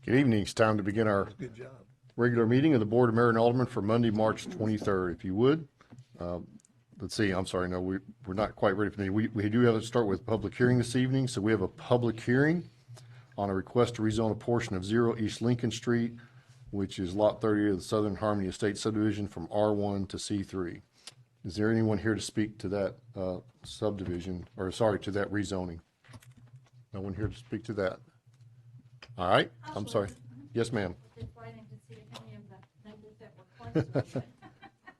Good evening. It's time to begin our Good job. regular meeting of the Board of Mayor and Aldermen for Monday, March 23rd. If you would, let's see, I'm sorry, no, we're not quite ready for the meeting. We do have to start with public hearing this evening. So we have a public hearing on a request to rezone a portion of 0 East Lincoln Street, which is Lot 30 of the Southern Harmony Estate subdivision from R1 to C3. Is there anyone here to speak to that subdivision, or sorry, to that rezoning? No one here to speak to that? All right, I'm sorry. Yes, ma'am. Just waiting to see if any of the neighbors that were close to it.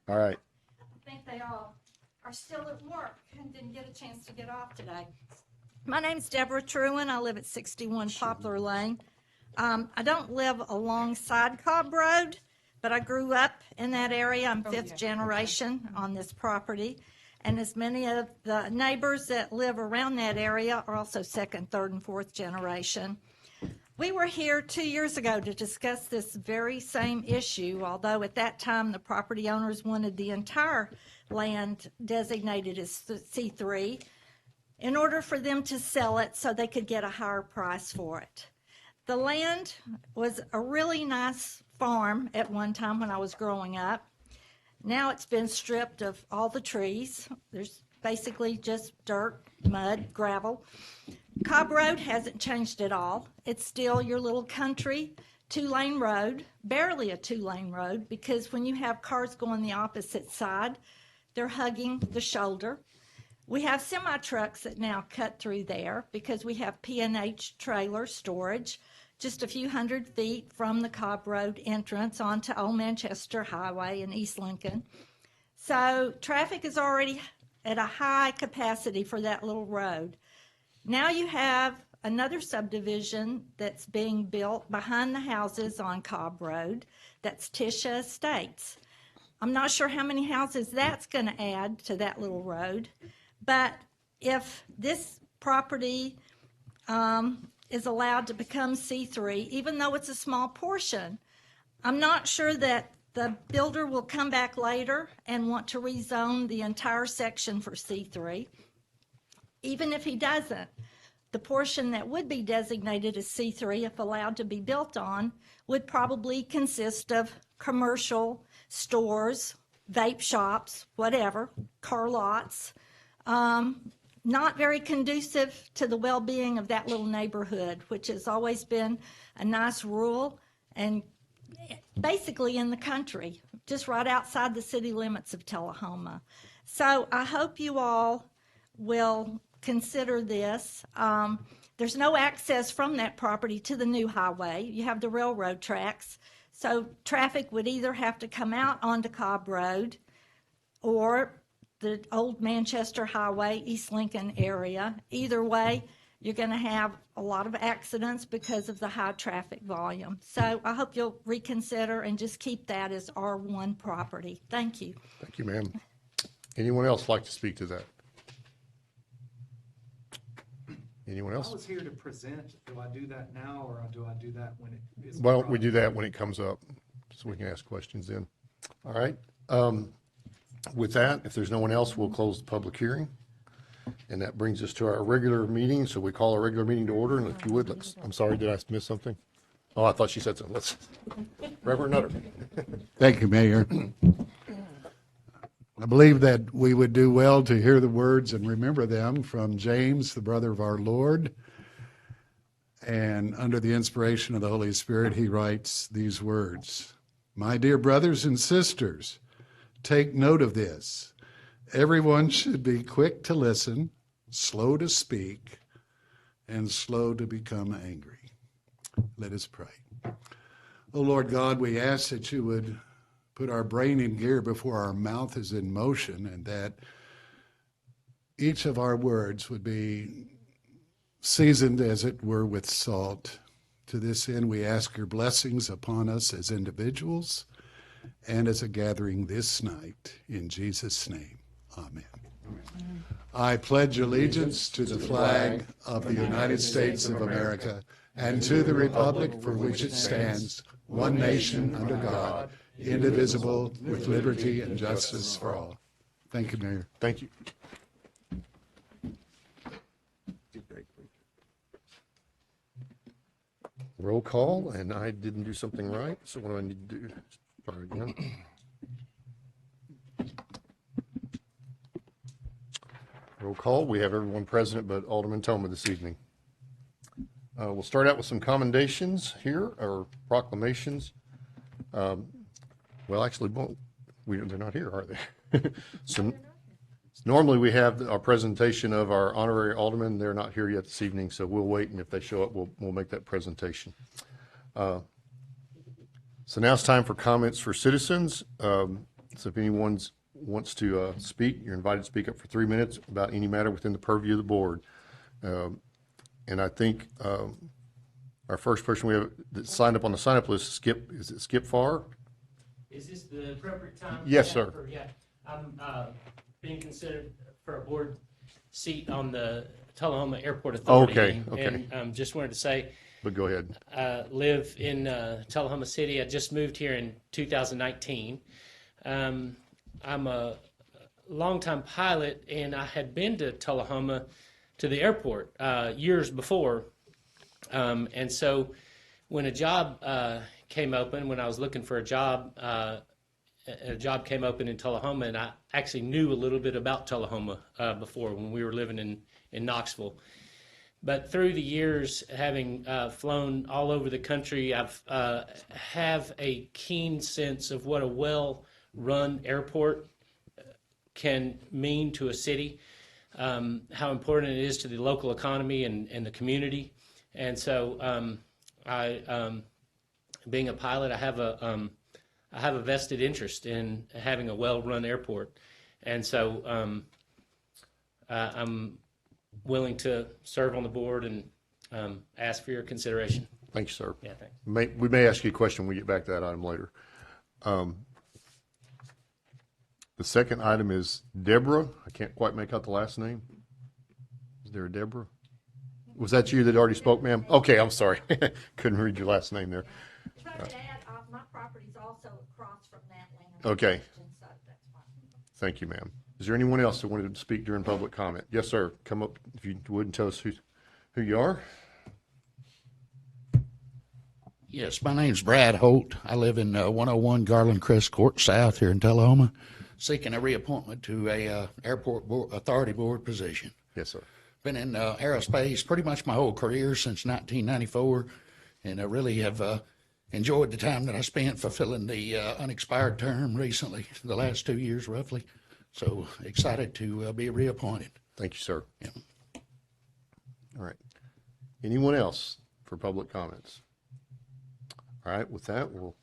All right. I think they all are still at work and didn't get a chance to get off today. My name's Deborah Truin. I live at 61 Poplar Lane. I don't live alongside Cobb Road, but I grew up in that area. I'm fifth generation on this property. And as many of the neighbors that live around that area are also second, third, and fourth generation. We were here 2 years ago to discuss this very same issue, although at that time the property owners wanted the entire land designated as C3 in order for them to sell it so they could get a higher price for it. The land was a really nice farm at one time when I was growing up. Now it's been stripped of all the trees. There's basically just dirt, mud, gravel. Cobb Road hasn't changed at all. It's still your little country two-lane road, barely a two-lane road, because when you have cars going the opposite side, they're hugging the shoulder. We have semi-trucks that now cut through there because we have P&H trailer storage just a few hundred feet from the Cobb Road entrance onto Old Manchester Highway in East Lincoln. So traffic is already at a high capacity for that little road. Now you have another subdivision that's being built behind the houses on Cobb Road. That's Tisha Estates. I'm not sure how many houses that's going to add to that little road, but if this property is allowed to become C3, even though it's a small portion, I'm not sure that the builder will come back later and want to rezone the entire section for C3. Even if he doesn't, the portion that would be designated as C3, if allowed to be built on, would probably consist of commercial stores, vape shops, whatever, car lots, not very conducive to the well-being of that little neighborhood, which has always been a nice rural and basically in the country, just right outside the city limits of Tullahoma. So I hope you all will consider this. There's no access from that property to the new highway. You have the railroad tracks. So traffic would either have to come out onto Cobb Road or the old Manchester Highway, East Lincoln area. Either way, you're going to have a lot of accidents because of the high traffic volume. So I hope you'll reconsider and just keep that as R1 property. Thank you. Thank you, ma'am. Anyone else like to speak to that? Anyone else? I was here to present. Do I do that now, or do I do that when it is? Why don't we do that when it comes up, so we can ask questions then? All right. With that, if there's no one else, we'll close the public hearing. And that brings us to our regular meeting. So we call our regular meeting to order. And if you would, I'm sorry, did I miss something? Oh, I thought she said something. Reverend Nutter. Thank you, Mayor. I believe that we would do well to hear the words and remember them from James, the brother of our Lord. And under the inspiration of the Holy Spirit, he writes these words: "My dear brothers and sisters, take note of this. Everyone should be quick to listen, slow to speak, and slow to become angry." Let us pray. Oh, Lord God, we ask that you would put our brain in gear before our mouth is in motion, and that each of our words would be seasoned, as it were, with salt. To this end, we ask your blessings upon us as individuals and as a gathering this night. In Jesus' name, amen. I pledge allegiance to the flag of the United States of America and to the republic for which it stands, one nation under God, indivisible, with liberty and justice for all. Thank you, Mayor. Thank you. Roll call, and I didn't do something right, so what do I need to do? Start again. Roll call, we have everyone present but Alderman Toma this evening. We'll start out with some commendations here, or proclamations. Well, actually, they're not here, are they? So normally we have our presentation of our honorary aldermen. They're not here yet this evening, so we'll wait, and if they show up, we'll make that presentation. So now it's time for comments for citizens. So if anyone wants to speak, you're invited to speak up for 3 minutes about any matter within the purview of the board. And I think our first person we have that signed up on the sign-up list, Skip, is it Skip Farr? Is this the appropriate time? Yes, sir. Yeah, I'm being considered for a board seat on the Tullahoma Airport Authority. Okay. And just wanted to say, But go ahead. live in Tullahoma City. I just moved here in 2019. I'm a longtime pilot, and I had been to Tullahoma to the airport years before. And so when a job came open, when I was looking for a job came open in Tullahoma, and I actually knew a little bit about Tullahoma before when we were living in Knoxville. But through the years, having flown all over the country, I've have a keen sense of what a well-run airport can mean to a city, how important it is to the local economy and the community. And so being a pilot, I have a vested interest in having a well-run airport. And so I'm willing to serve on the board and ask for your consideration. Thank you, sir. Yeah, thanks. We may ask you a question when we get back to that item later. The second item is Deborah. I can't quite make out the last name. Is there a Deborah? Was that you that already spoke, ma'am? Okay, I'm sorry. Couldn't read your last name there. If I could add, my property's also across from that land. Okay. So that's fine. Thank you, ma'am. Is there anyone else that wanted to speak during public comment? Yes, sir. Come up if you would and tell us who you are. Yes, my name's Brad Holt. I live in 101 Garland Crest Court South here in Tullahoma, seeking a reappointment to a airport authority board position. Yes, sir. Been in aerospace pretty much my whole career since 1994, and I really have enjoyed the time that I spent fulfilling the unexpired term recently, the last 2 years roughly. So excited to be reappointed. Thank you, sir. Yeah. All right. Anyone else for public comments? All right, with that, we'll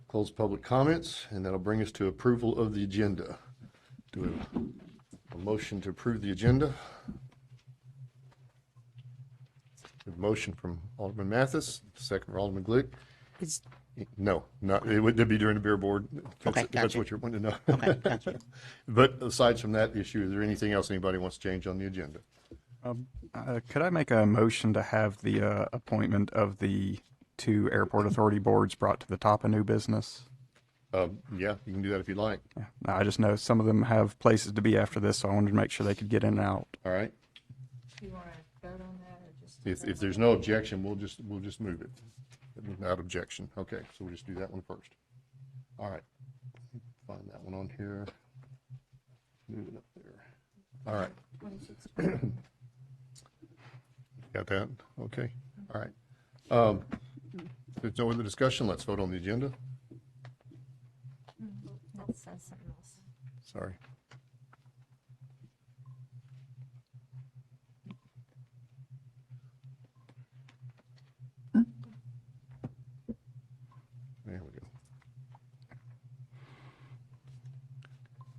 close public comments, and that'll bring us to approval of the agenda. Do a motion to approve the agenda. A motion from Alderman Mathis, second from Alderman Glick. No, not, it would be during the beer board. Okay, That's gotcha. what you're wanting to know. Okay, gotcha. But aside from that issue, is there anything else anybody wants to change on the agenda? Could I make a motion to have the appointment of the 2 airport authority boards brought to the top of new business? Yeah, you can do that if you'd like. Yeah. No, I just know some of them have places to be after this, so I wanted to make sure they could get in and out. All right. Do you want to vote on that or just? If there's no objection, we'll just move it. Without objection. Okay, so we'll just do that one first. All right. Find that one on here. Move it up there. All right. Got that? Okay. All right. If there's no other discussion, let's vote on the agenda. That says something else. Sorry. There we go.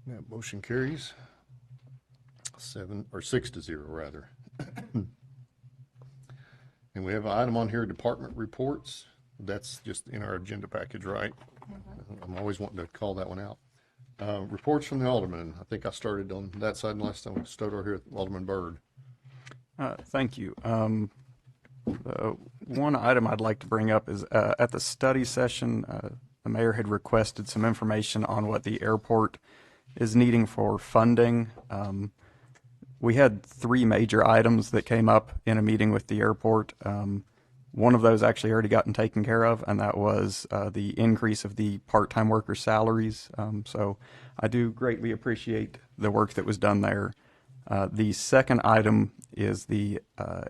That motion carries 6-0 rather. And we have an item on here, department reports. That's just in our agenda package, right? I'm always wanting to call that one out. Reports from the aldermen. I think I started on that side last time. We started over here with Alderman Byrd. Thank you. The one item I'd like to bring up is at the study session, the mayor had requested some information on what the airport is needing for funding. We had 3 major items that came up in a meeting with the airport. One of those actually already gotten taken care of, and that was the increase of the part-time workers' salaries. So I do greatly appreciate the work that was done there. The second item is the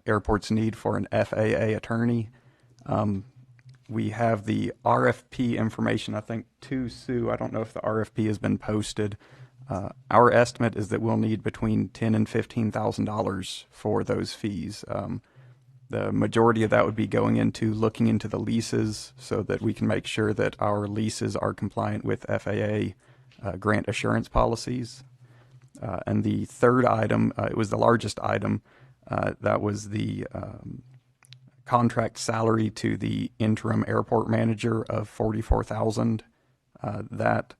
airport's need for an FAA attorney. We have the RFP information, I think, to Sue. I don't know if the RFP has been posted. Our estimate is that we'll need between $10,000 and $15,000 for those fees. The majority of that would be going into looking into the leases so that we can make sure that our leases are compliant with FAA grant assurance policies. And the third item, it was the largest item, that was the contract salary to the interim airport manager of $44,000. That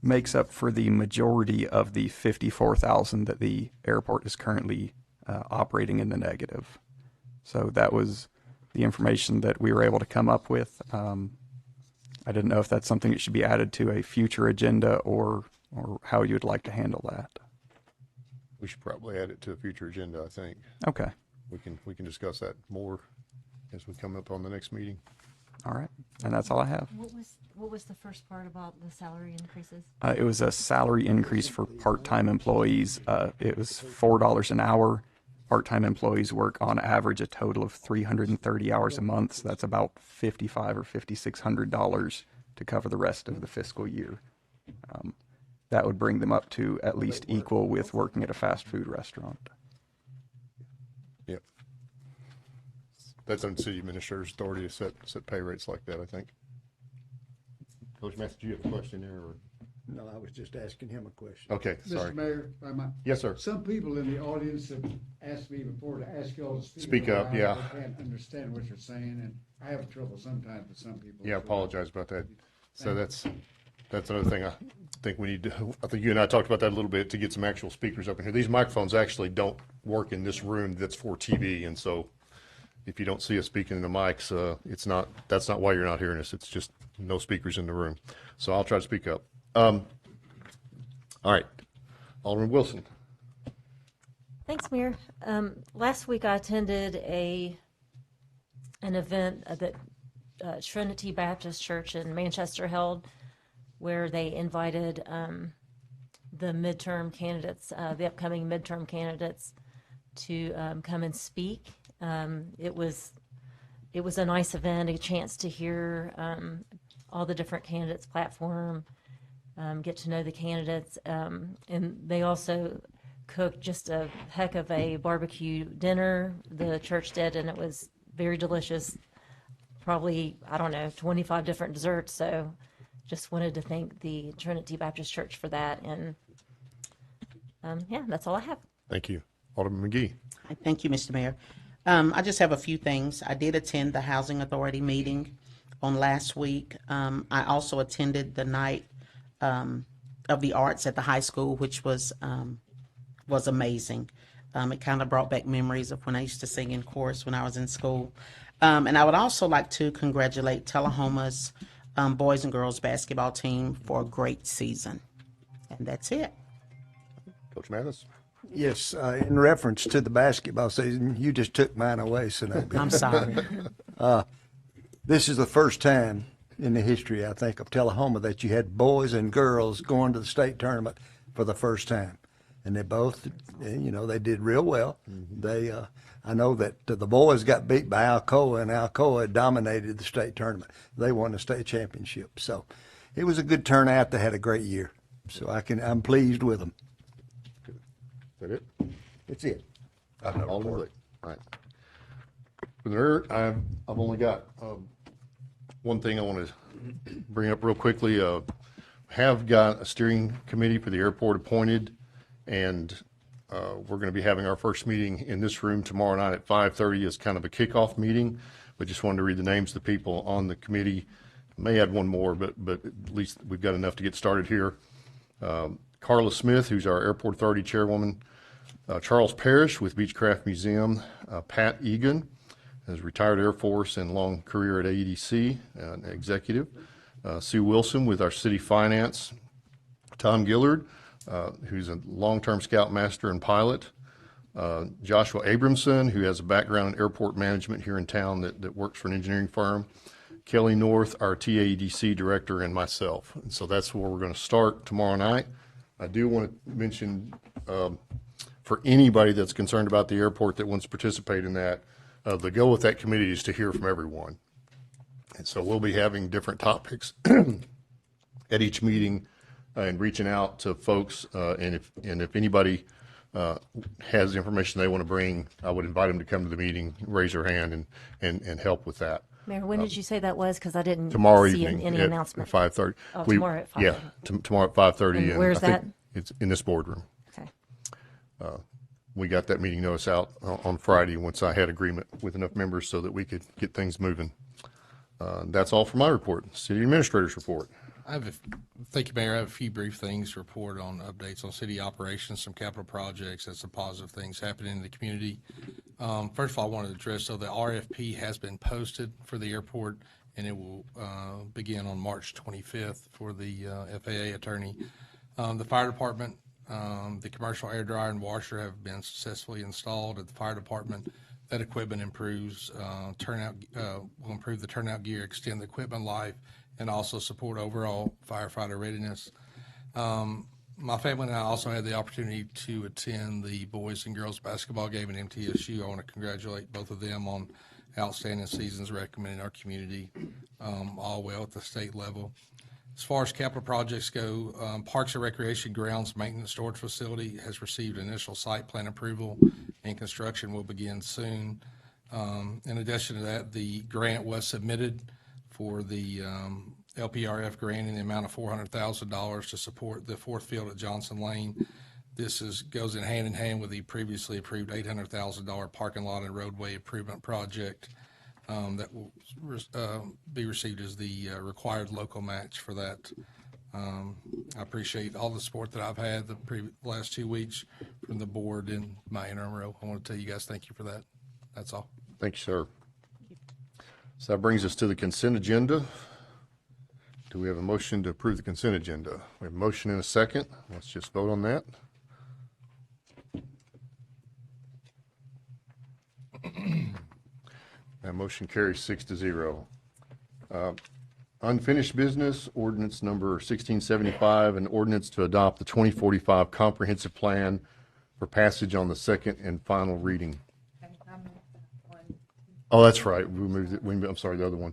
makes up for the majority of the $54,000 that the airport is currently operating in the negative. So that was the information that we were able to come up with. I didn't know if that's something that should be added to a future agenda or how you'd like to handle that. We should probably add it to a future agenda, I think. Okay. We can discuss that more as we come up on the next meeting. All right. And that's all I have. What was the first part about the salary increases? It was a salary increase for part-time employees. It was $4 an hour. Part-time employees work on average a total of 330 hours a month. So that's about $5,500 or $5,600 to cover the rest of the fiscal year. That would bring them up to at least equal with working at a fast food restaurant. Yep. That's on the city administrator's authority to set pay rates like that, I think. Coach Master, do you have a question there? Or? No, I was just asking him a question. Okay, sorry. Mr. Mayor, if I might. Yes, sir. Some people in the audience have asked me before to ask y'all to Speak up, aloud. yeah. I can't understand what you're saying, and I have trouble sometimes with some people. Yeah, I so- apologize about that. So that's another thing I think we need to, I think you and I talked about that a little bit to get some actual speakers up in here. These microphones actually don't work in this room that's for TV, and so if you don't see us speaking in the mics, that's not why you're not hearing us. It's just no speakers in the room. So I'll try to speak up. All right, Alderman Wilson. Thanks, Mayor. Last week I attended an event that Trinity Baptist Church in Manchester held, where they invited the midterm candidates, the upcoming midterm candidates, to come and speak. It was a nice event, a chance to hear all the different candidates' platform, get to know the candidates, and they also cooked just a heck of a barbecue dinner, the church did, and it was very delicious. Probably, 25 different desserts. So just wanted to thank the Trinity Baptist Church for that. And yeah, that's all I have. Thank you. Alderman McGee. Thank you, Mr. Mayor. I just have a few things. I did attend the Housing Authority meeting on last week. I also attended the night of the arts at the high school, which was amazing. It kind of brought back memories of when I used to sing in chorus when I was in school. And I would also like to congratulate Tullahoma's boys and girls basketball team for a great season. And that's it. Coach Mathis. Yes, in reference to the basketball season, you just took mine away, so I'm sorry. this is the first time in the history, I think, of Tullahoma that you had boys and girls going to the state tournament for the first time. And they both, they did real well. They, I know that the boys got beat by Alcoa, and Alcoa dominated the state tournament. They won the state championship. So it was a good turnout. They had a great year. So I'm pleased with them. Is that it? That's it. Alderman Blake. All right. For the nerd, I've only got one thing I want to bring up real quickly. Have got a steering committee for the airport appointed, and we're going to be having our first meeting in this room tomorrow night at 5:30 as kind of a kickoff meeting. But just wanted to read the names of the people on the committee. May add one more, but at least we've got enough to get started here. Carla Smith, who's our Airport Authority Chairwoman. Charles Parrish with Beechcraft Museum. Pat Egan, has retired Air Force and long career at AEDC, an executive. Sue Wilson with our City Finance. Tom Gillard, who's a long-term scoutmaster and pilot. Joshua Abramson, who has a background in airport management here in town that works for an engineering firm, Kelly North, our TAEDC director, and myself. And so that's where we're going to start tomorrow night. I do want to mention, for anybody that's concerned about the airport that wants to participate in that, the goal with that committee is to hear from everyone. And so we'll be having different topics at each meeting and reaching out to folks. And if anybody has information they want to bring, I would invite them to come to the meeting, raise their hand, and help with that. Mayor, when did you say that was? Because I didn't Tomorrow see evening any at announcement. 5:30. Oh, tomorrow at 5:30. Yeah, tomorrow at 5:30. And where's I think that? It's in this boardroom. Okay. We got that meeting notice out on Friday once I had agreement with enough members so that we could get things moving. That's all for my report. City Administrator's report. Thank you, Mayor. I have a few brief things to report on updates on city operations, some capital projects, and some positive things happening in the community. First of all, I wanted to address, so the RFP has been posted for the airport, and it will begin on March 25th for the FAA attorney. The fire department, the commercial air dryer and washer have been successfully installed at the fire department. That equipment improves will improve the turnout gear, extend the equipment life, and also support overall firefighter readiness. My family and I also had the opportunity to attend the boys and girls basketball game at MTSU. I want to congratulate both of them on outstanding seasons recommending our community, all well at the state level. As far as capital projects go, Parks and Recreation Grounds Maintenance Storage Facility has received initial site plan approval, and construction will begin soon. In addition to that, the grant was submitted for the LPRF grant in the amount of $400,000 to support the fourth field at Johnson Lane. This goes in hand with the previously approved $800,000 parking lot and roadway improvement project that will be received as the required local match for that. I appreciate all the support that I've had the last 2 weeks from the board in my interim role. I want to tell you guys thank you for that. That's all. Thank you, sir. So that brings us to the consent agenda. Do we have a motion to approve the consent agenda? We have a motion and a second. Let's just vote on that. That motion carries 6-0. Unfinished business, ordinance number 1675, an ordinance to adopt the 2045 comprehensive plan for passage on the second and final reading. Oh, that's right. We moved it. I'm sorry, the other one.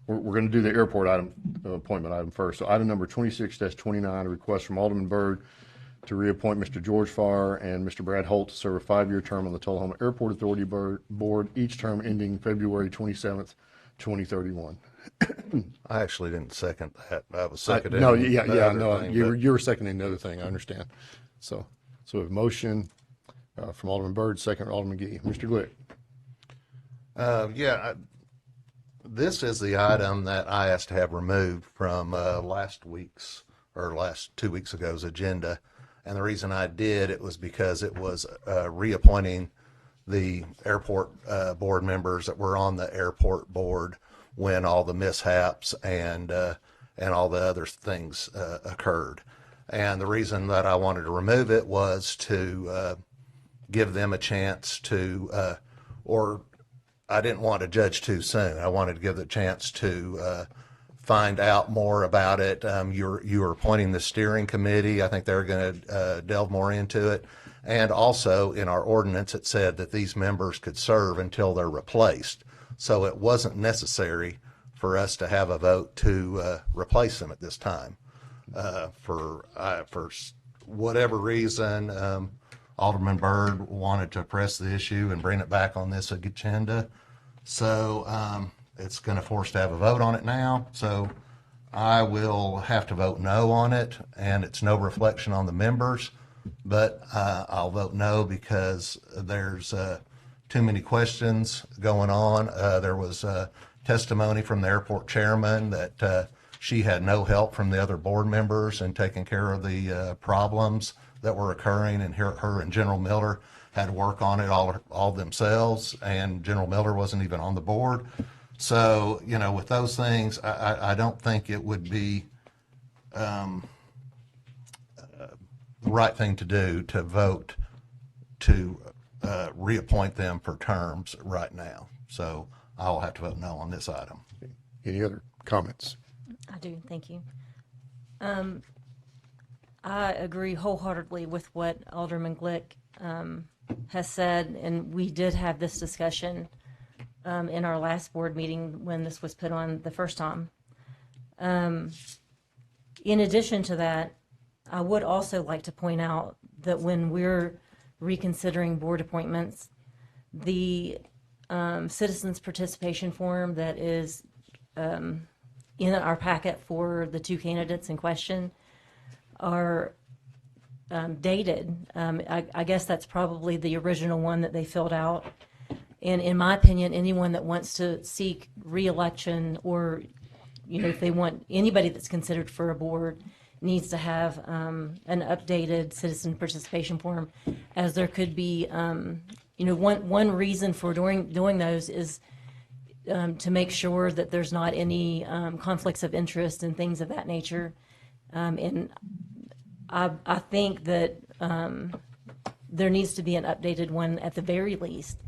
We're going to do the airport item, appointment item first. So item number 26-29, a request from Alderman Byrd to reappoint Mr. George Farr and Mr. Brad Holt to serve a 5-year term on the Tullahoma Airport Authority Board, each term ending February 27th, 2031. I actually didn't second that. I was seconding. No, the other no, thing, you were seconding the other thing. I understand. So we have a motion from Alderman Byrd, second Alderman Gee. Mr. Glick. This is the item that I asked to have removed from last 2 weeks ago's agenda. And the reason I did it was because it was reappointing the airport board members that were on the airport board when all the mishaps and all the other things occurred. And the reason that I wanted to remove it was to give them a chance to, or I didn't want to judge too soon. I wanted to give the chance to find out more about it. You were appointing the steering committee. I think they're going to delve more into it. And also in our ordinance, it said that these members could serve until they're replaced. So it wasn't necessary for us to have a vote to replace them at this time. For whatever reason, Alderman Byrd wanted to press the issue and bring it back on this agenda. So it's going to force to have a vote on it now. So I will have to vote no on it, and it's no reflection on the members, but I'll vote no because there's too many questions going on. There was testimony from the airport chairman that she had no help from the other board members in taking care of the problems that were occurring, and her and General Miller had to work on it all themselves, and General Miller wasn't even on the board. So, with those things, I don't think it would be the right thing to do to vote to reappoint them for terms right now. So I will have to vote no on this item. Any other comments? I do, thank you. I agree wholeheartedly with what Alderman Glick has said, and we did have this discussion in our last board meeting when this was put on the first time. In addition to that, I would also like to point out that when we're reconsidering board appointments, the citizens participation form that is in our packet for the two candidates in question are dated. I guess that's probably the original one that they filled out. And in my opinion, anyone that wants to seek reelection, or if they want anybody that's considered for a board, needs to have an updated citizen participation form, as there could be one reason for doing those is to make sure that there's not any conflicts of interest and things of that nature. And I think that there needs to be an updated one at the very least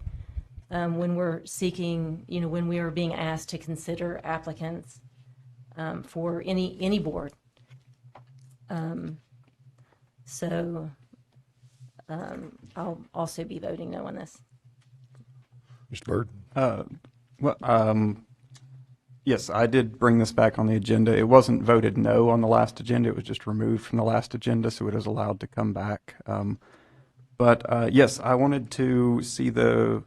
when we're seeking, when we are being asked to consider applicants for any board. So I'll also be voting no on this. Mr. Byrd? Yes, I did bring this back on the agenda. It wasn't voted no on the last agenda. It was just removed from the last agenda, so it is allowed to come back. But yes, I wanted to see the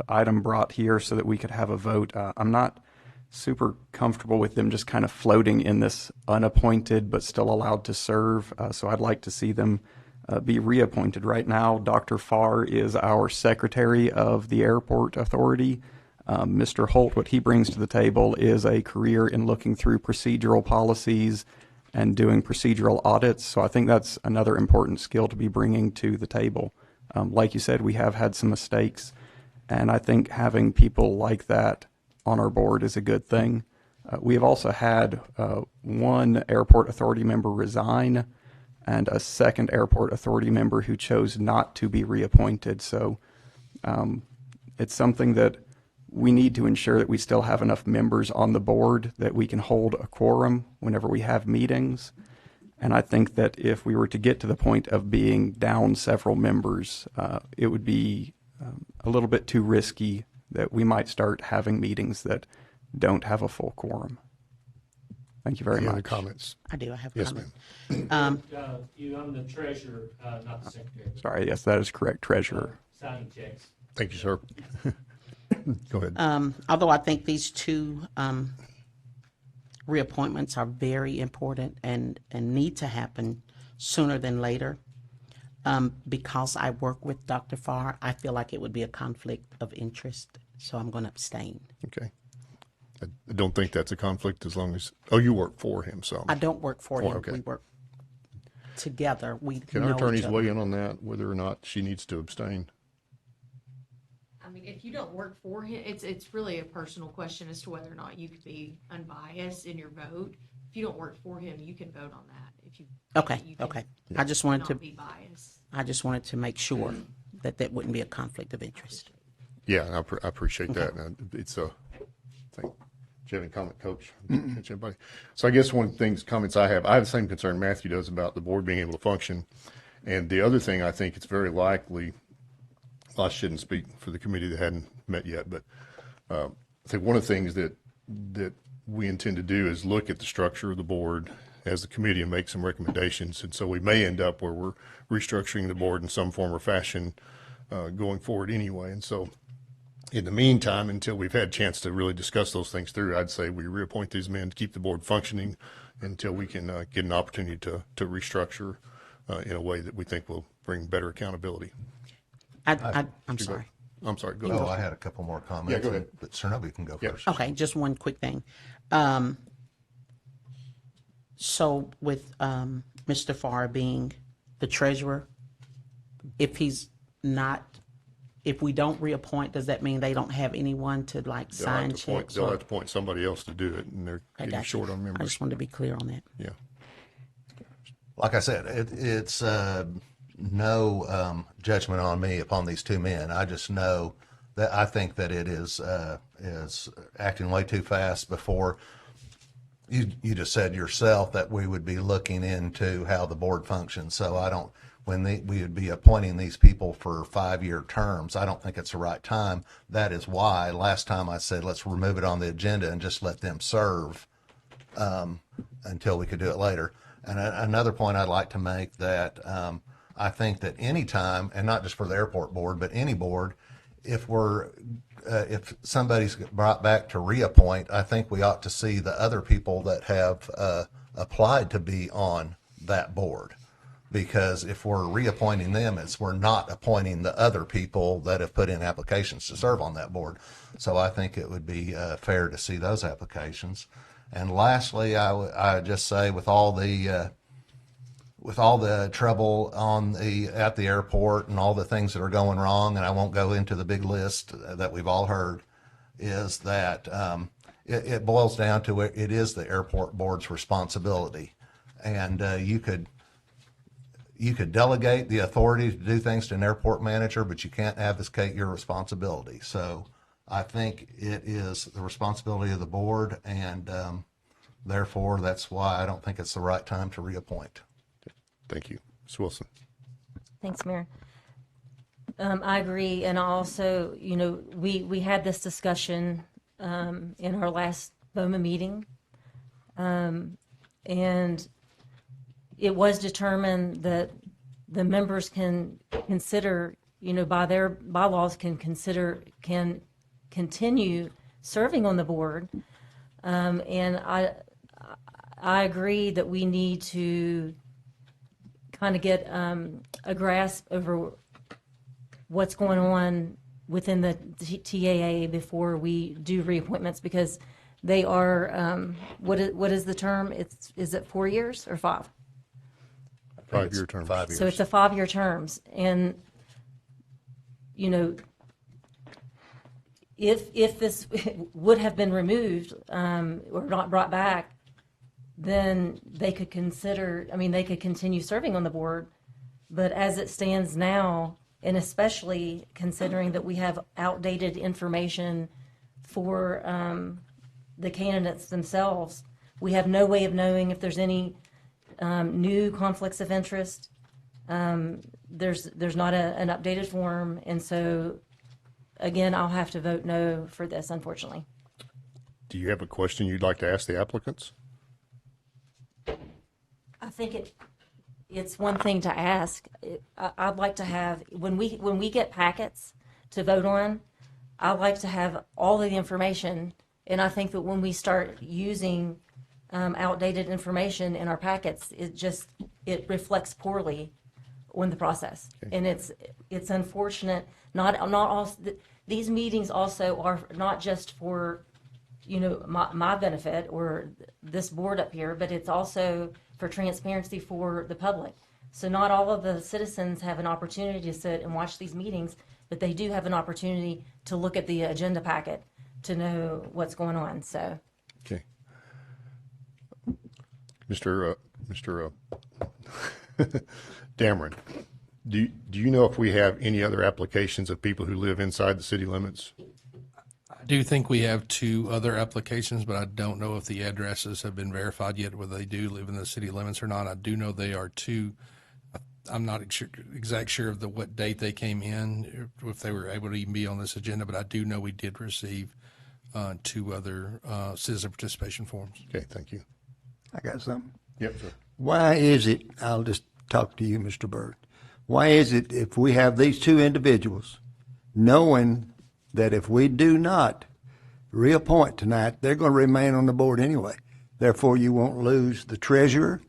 item brought here so that we could have a vote. I'm not super comfortable with them just kind of floating in this unappointed but still allowed to serve. So I'd like to see them be reappointed. Right now, Dr. Farr is our secretary of the airport authority. Mr. Holt, what he brings to the table is a career in looking through procedural policies and doing procedural audits. So I think that's another important skill to be bringing to the table. Like you said, we have had some mistakes, and I think having people like that on our board is a good thing. We have also had one airport authority member resign and a second airport authority member who chose not to be reappointed. So it's something that we need to ensure that we still have enough members on the board that we can hold a quorum whenever we have meetings. And I think that if we were to get to the point of being down several members, it would be a little bit too risky that we might start having meetings that don't have a full quorum. Thank you very Any much. other comments? I do. I have a Yes, comment. ma'am. I'm the treasurer, not the secretary. Sorry, yes, that is correct, treasurer. Signing checks. Thank you, sir. Go ahead. Although I think these two reappointments are very important and need to happen sooner than later, because I work with Dr. Farr, I feel like it would be a conflict of interest, so I'm going to abstain. Okay. I don't think that's a conflict as long as, you work for him, so. I don't work for him. okay. We work together. We Can know our each attorneys other. weigh in on that, whether or not she needs to abstain? I mean, if you don't work for him, it's really a personal question as to whether or not you could be unbiased in your vote. If you don't work for him, you can vote on that. If you Okay, you can okay. I just wanted not to, be biased. I just wanted to make sure that that wouldn't be a conflict of interest. Yeah, I appreciate that. And it's a thing. Do you have any comment, Coach? Everybody? So I guess one of the things, comments I have the same concern Matthew does about the board being able to function. And the other thing, I think it's very likely, well, I shouldn't speak for the committee that hadn't met yet, but I think one of the things that we intend to do is look at the structure of the board as the committee and make some recommendations. And so we may end up where we're restructuring the board in some form or fashion going forward anyway. And so in the meantime, until we've had a chance to really discuss those things through, I'd say we reappoint these men to keep the board functioning until we can get an opportunity to restructure in a way that we think will bring better accountability. I'm sorry. I'm sorry, go Oh, ahead. I had a couple more comments. Yeah, go ahead. But Sir Nobby can go Yeah. first. Okay, just one quick thing. So with Mr. Farr being the treasurer, if he's not, if we don't reappoint, does that mean they don't have anyone to like They'll sign have to point, checks? they'll or- have to point somebody else to do it, and they're I getting got you. short on I members. just wanted to be clear on that. Yeah. like I said, it's no judgment on me upon these two men. I just know that I think that it is acting way too fast. Before you just said yourself that we would be looking into how the board functions. So I don't, we would be appointing these people for 5-year terms, I don't think it's the right time. That is why last time I said let's remove it on the agenda and just let them serve until we could do it later. And another point I'd like to make that I think that any time, and not just for the airport board, but any board, if somebody's brought back to reappoint, I think we ought to see the other people that have applied to be on that board. Because if we're reappointing them, we're not appointing the other people that have put in applications to serve on that board. So I think it would be fair to see those applications. And lastly, I would just say with all the trouble at the airport and all the things that are going wrong, and I won't go into the big list that we've all heard, is that it boils down to it is the airport board's responsibility. And you could delegate the authority to do things to an airport manager, but you can't abdicate your responsibility. So I think it is the responsibility of the board, and therefore that's why I don't think it's the right time to reappoint. Thank you. Ms. Wilson. Thanks, Mayor. I agree, and also, we had this discussion in our last BOMA meeting, and it was determined that the members can consider, by their bylaws, can continue serving on the board, and I agree that we need to kind of get a grasp over what's going on within the TAA before we do reappointments, because they are, what is the term? Is it 4 years or 5? 5-year term. 5 years. So it's a 5-year terms, and if this would have been removed or not brought back, then they could consider, they could continue serving on the board. But as it stands now, and especially considering that we have outdated information for the candidates themselves, we have no way of knowing if there's any new conflicts of interest. There's not an updated form, and so again, I'll have to vote no for this, unfortunately. Do you have a question you'd like to ask the applicants? I think it's one thing to ask. I'd like to have, when we get packets to vote on, I'd like to have all of the information, and I think that when we start using outdated information in our packets, it reflects poorly on the process. Okay. And it's unfortunate. Not all these meetings also are not just for my benefit or this board up here, but it's also for transparency for the public. So not all of the citizens have an opportunity to sit and watch these meetings, but they do have an opportunity to look at the agenda packet to know what's going on. So. Okay. Mr. Dameron, do you know if we have any other applications of people who live inside the city limits? I do think we have 2 other applications, but I don't know if the addresses have been verified yet, whether they do live in the city limits or not. I do know they are 2. I'm not exact sure of what date they came in, if they were able to even be on this agenda, but I do know we did receive 2 other citizen participation forms. Okay, thank you. I got something. Yep, sir. Why is it, I'll just talk to you, Mr. Byrd, why is it if we have these 2 individuals, knowing that if we do not reappoint tonight, they're going to remain on the board anyway. Therefore, you won't lose the treasurer.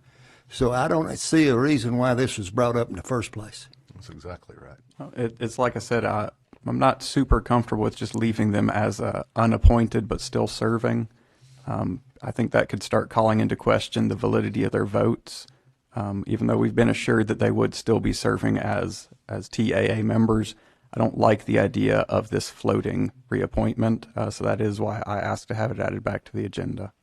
So I don't see a reason why this was brought up in the first place. That's exactly right. It's like I said, I'm not super comfortable with just leaving them as unappointed but still serving. I think that could start calling into question the validity of their votes, even though we've been assured that they would still be serving as TAA members. I don't like the idea of this floating reappointment, so that is why I asked to have it added back to the agenda.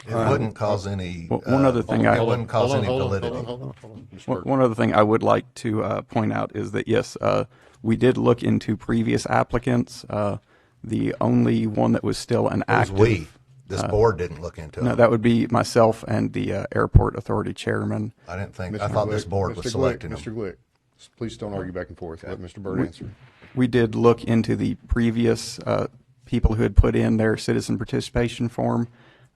It wouldn't cause any. Well, one other thing it wouldn't cause any validity. Hold on. Mr. Burke. One other thing I would like to point out is that, yes, we did look into previous applicants. The only one that was still an It was active. we. This board didn't look into No, it. that would be myself and the airport authority chairman. I didn't think. Mr. I thought Glick, this board was Mr. selecting Glick, them. Mr. Glick, please don't argue back and forth. Let Mr. Byrd answer. We did look into the previous people who had put in their citizen participation form.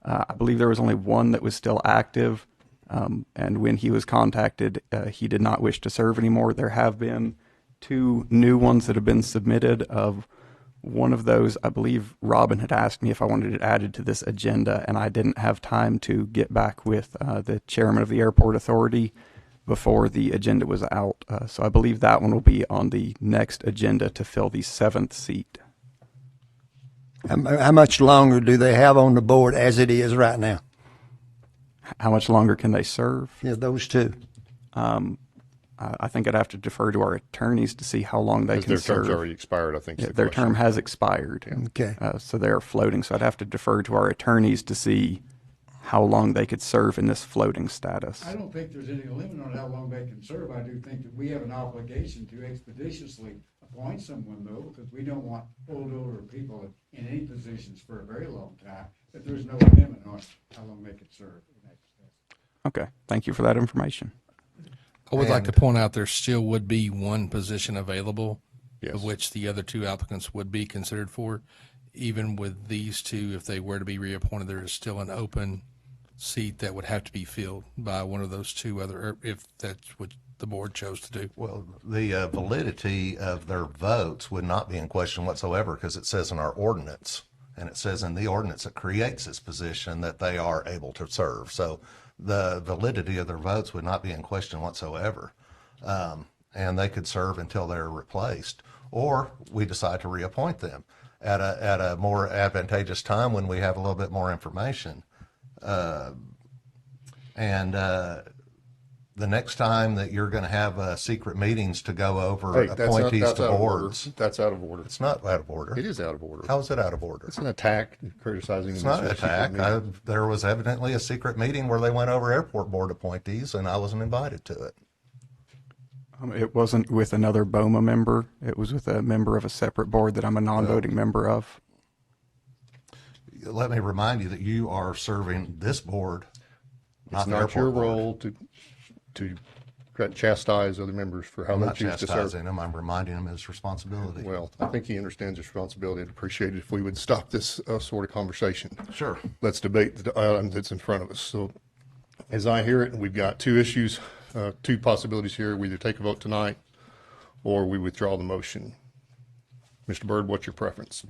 I believe there was only one that was still active, and when he was contacted, he did not wish to serve anymore. There have been 2 new ones that have been submitted. Of one of those, I believe Robin had asked me if I wanted it added to this agenda, and I didn't have time to get back with the chairman of the airport authority before the agenda was out. So I believe that one will be on the next agenda to fill the 7th seat. How much longer do they have on the board as it is right now? How much longer can they serve? Yeah, those 2. I think I'd have to defer to our attorneys to see how long they Because can their serve. term's already expired, I think. is Yeah, the their question. term has expired. Okay. So they're floating. So I'd have to defer to our attorneys to see how long they could serve in this floating status. I don't think there's any limit on how long they can serve. I do think that we have an obligation to expeditiously appoint someone though, because we don't want older people in any positions for a very long time, but there's no limit on how long they can serve. Okay. Thank you for that information. I would like to point out there still would be one position available, Yes. of which the other 2 applicants would be considered for. Even with these 2, if they were to be reappointed, there is still an open seat that would have to be filled by one of those 2 other, if that's what the board chose to do. Well, the validity of their votes would not be in question whatsoever because it says in our ordinance, and it says in the ordinance that creates this position that they are able to serve. So the validity of their votes would not be in question whatsoever. And they could serve until they're replaced, or we decide to reappoint them at a more advantageous time when we have a little bit more information. The next time that you're going to have secret meetings to go over Hey, appointees that's to out of order. boards. That's out of order. It's not out of order. It is out of order. How is it out of order? It's an attack, criticizing. It's not an attack. There was evidently a secret meeting where they went over airport board appointees, and I wasn't invited to it. It wasn't with another BOMA member. It was with a member of a separate board that I'm a non-voting member of. Let me remind you that you are serving this board, not It's the not airport your board. role to chastise other members for how I'm they not choose to serve. chastising him. I'm reminding him of his responsibility. Well, I think he understands his responsibility. I'd appreciate it if we would stop this sort of conversation. Sure. Let's debate the item that's in front of us. So as I hear it, we've got 2 issues, 2 possibilities here. We either take a vote tonight or we withdraw the motion. Mr. Byrd, what's your preference?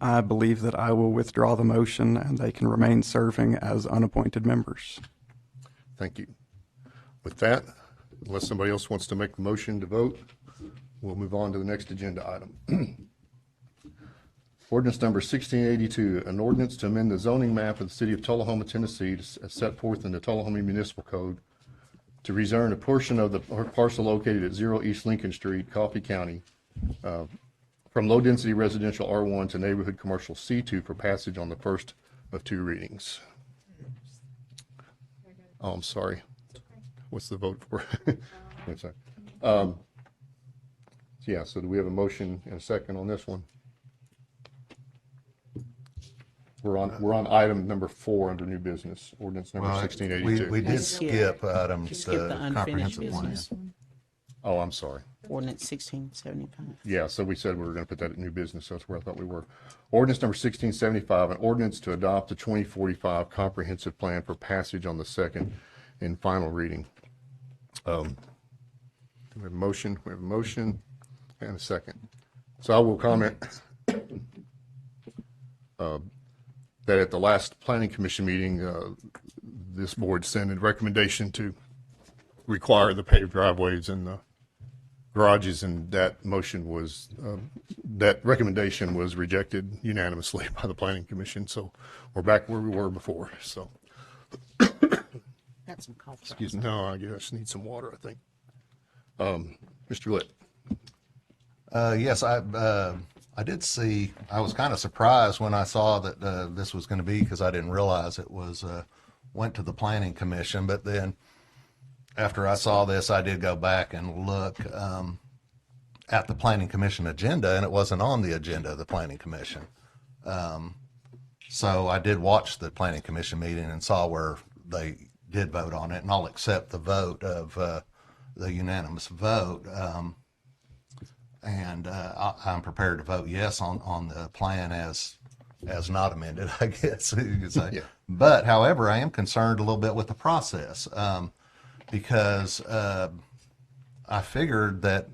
I believe that I will withdraw the motion and they can remain serving as unappointed members. Thank you. With that, unless somebody else wants to make the motion to vote, we'll move on to the next agenda item. Ordinance number 1682, an ordinance to amend the zoning map of the city of Tullahoma, Tennessee, as set forth in the Tullahoma Municipal Code to rezone a portion of the parcel located at 0 East Lincoln Street, Coffee County, from low-density residential R1 to neighborhood commercial C2 for passage on the first of 2 readings. Oh, I'm sorry. What's the vote for? I'm sorry. Yeah, so do we have a motion and a second on this one? We're on item number 4 under new business, ordinance number Well, 1682. we did skip items, Just skip the the unfinished comprehensive plan. business. Oh, I'm sorry. Ordinance 1675. Yeah, so we said we were going to put that at new business. That's where I thought we were. Ordinance number 1675, an ordinance to adopt the 2045 comprehensive plan for passage on the second and final reading. We have a motion. We have a motion and a second. So I will comment that at the last planning commission meeting, this board sent a recommendation to require the paved driveways and the garages, and that motion was, that recommendation was rejected unanimously by the planning commission. So we're back where we were before, so. Got some cough drops. Excuse me, no, I just need some water, I think. Mr. Litt. Yes, I did see, I was kind of surprised when I saw that this was going to be, because I didn't realize it was, went to the Planning Commission. But then after I saw this, I did go back and look at the Planning Commission agenda, and it wasn't on the agenda of the Planning Commission. So I did watch the Planning Commission meeting and saw where they did vote on it, and I'll accept the vote of the unanimous vote. And I'm prepared to vote yes on the plan as not amended, I guess you could say. Yeah. But however, I am concerned a little bit with the process because I figured that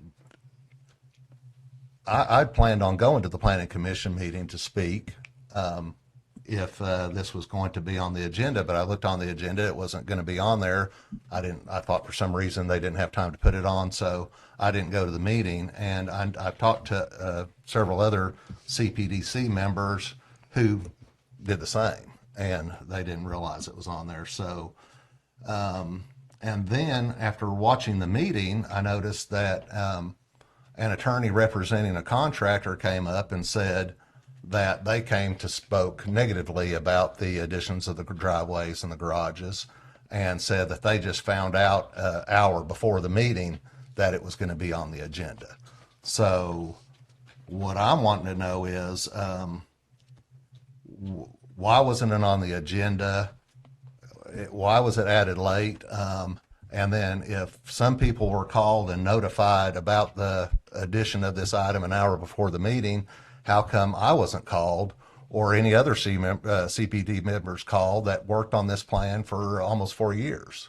I'd planned on going to the Planning Commission meeting to speak if this was going to be on the agenda, but I looked on the agenda, it wasn't going to be on there. I thought for some reason they didn't have time to put it on, so I didn't go to the meeting. And I've talked to several other CPDC members who did the same, and they didn't realize it was on there. So, and then after watching the meeting, I noticed that an attorney representing a contractor came up and said that they came to spoke negatively about the additions of the driveways and the garages, and said that they just found out an hour before the meeting that it was going to be on the agenda. So what I'm wanting to know is why wasn't it on the agenda? Why was it added late? And then if some people were called and notified about the addition of this item an hour before the meeting, how come I wasn't called, or any other CPD members called that worked on this plan for almost 4 years?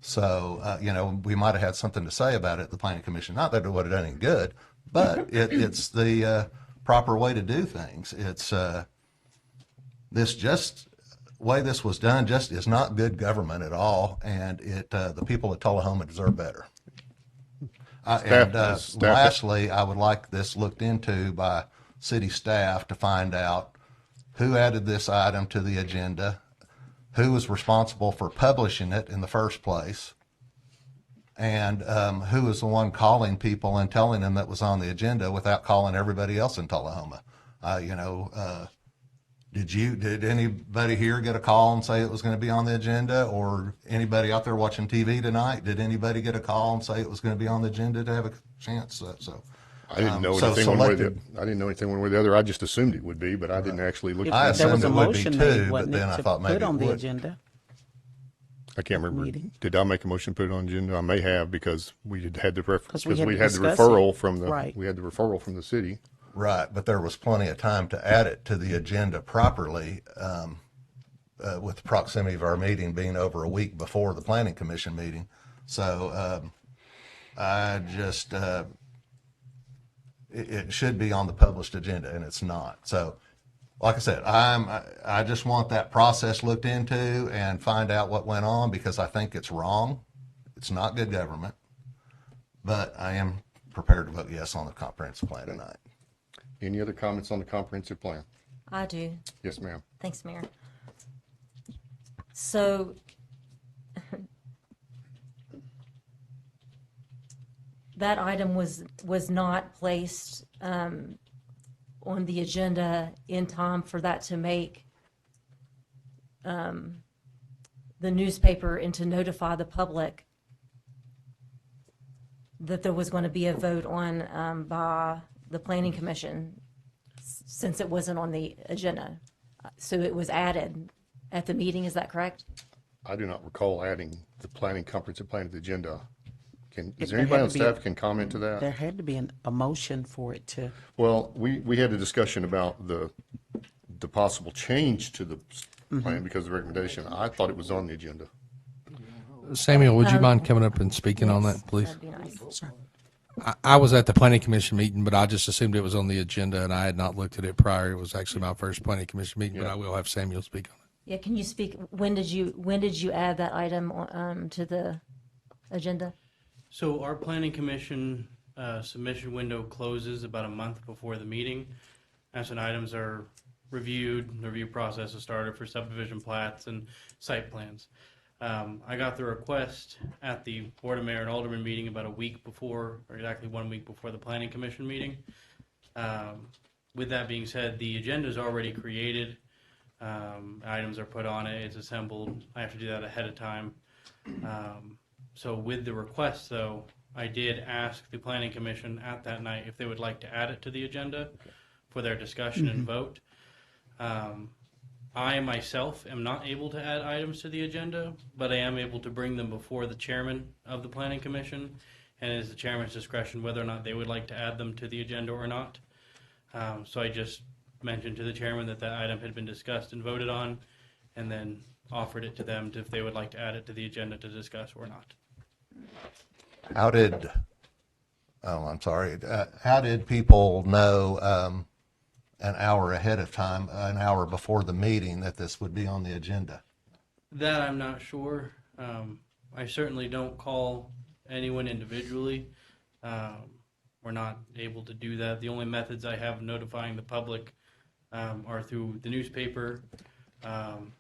So, we might have had something to say about it at the Planning Commission. Not that it would have done any good, but it's the proper way to do things. It's way this was done just is not good government at all, and the people of Tullahoma deserve better. Lastly, I would like this looked into by city staff to find out who added this item to the agenda, who was responsible for publishing it in the first place, and who was the one calling people and telling them that it was on the agenda without calling everybody else in Tullahoma. Did anybody here get a call and say it was going to be on the agenda, or anybody out there watching TV tonight? Did anybody get a call and say it was going to be on the agenda to have a chance? I didn't know anything one way. I didn't know anything one way or the other. I just assumed it would be, but I didn't actually look. I There was assumed a it would be motion too, made, but wasn't then it, I to thought maybe put on it the would. agenda? I can't remember. Meeting. Did I make a motion to put it on the agenda? I may have, because we had the Because we had to the discuss referral it. from the Right. we had the referral from the city. Right, but there was plenty of time to add it to the agenda properly, with the proximity of our meeting being over a week before the Planning Commission meeting. So I just, it should be on the published agenda, and it's not. So, like I said, I just want that process looked into and find out what went on, because I think it's wrong. It's not good government. But I am prepared to vote yes on the comprehensive plan tonight. Any other comments on the comprehensive plan? I do. Yes, ma'am. Thanks, Mayor. So that item was not placed on the agenda in time for that to make the newspaper and to notify the public that there was going to be a vote on by the Planning Commission, since it wasn't on the agenda. So it was added at the meeting, is that correct? I do not recall adding the comprehensive plan to the agenda. Is There there anybody had on to be staff can comment to that? There had to be a motion for it to. Well, we had a discussion about the possible change to the plan because of the recommendation. I thought it was on the agenda. Samuel, would you mind coming up and speaking on that, please? That'd be nice. I was at the Planning Commission meeting, but I just assumed it was on the agenda, and I had not looked at it prior. It was actually my first Planning Commission meeting, but I will have Samuel speak on it. Yeah, can you speak, when did you add that item to the agenda? So our planning commission submission window closes about a month before the meeting. That's when items are reviewed, the review process is started for subdivision plats and site plans. I got the request at the Board of Mayor and Aldermen meeting about a week before, or exactly 1 week before the planning commission meeting. with that being said, the agenda is already created. Items are put on it, it's assembled. I have to do that ahead of time. So with the request, though, I did ask the Planning Commission at that night if they would like to add it to the agenda for their discussion and vote. I myself am not able to add items to the agenda, but I am able to bring them before the chairman of the Planning Commission, and it is the chairman's discretion whether or not they would like to add them to the agenda or not. So I just mentioned to the chairman that that item had been discussed and voted on, and then offered it to them if they would like to add it to the agenda to discuss or not. How did, I'm sorry, how did people know an hour ahead of time, an hour before the meeting, that this would be on the agenda? That I'm not sure. I certainly don't call anyone individually. We're not able to do that. The only methods I have of notifying the public are through the newspaper,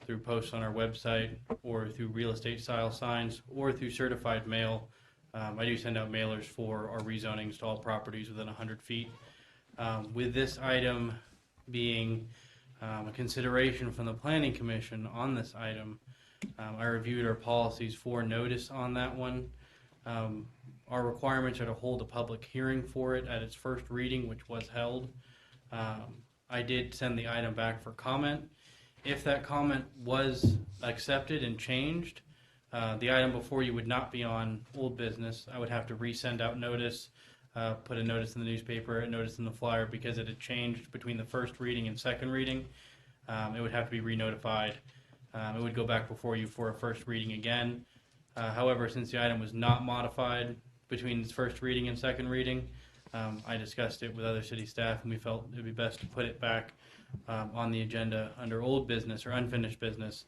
through posts on our website, or through real estate style signs, or through certified mail. I do send out mailers for our rezonings to all properties within 100 feet. With this item being a consideration from the Planning Commission on this item, I reviewed our policies for notice on that one. Our requirements are to hold a public hearing for it at its first reading, which was held. I did send the item back for comment. If that comment was accepted and changed, the item before you would not be on old business. I would have to resend out notice, put a notice in the newspaper, a notice in the flyer, because it had changed between the first reading and second reading. It would have to be re-notified. It would go back before you for a first reading again. However, since the item was not modified between its first reading and second reading, I discussed it with other city staff, and we felt it would be best to put it back on the agenda under old business or unfinished business,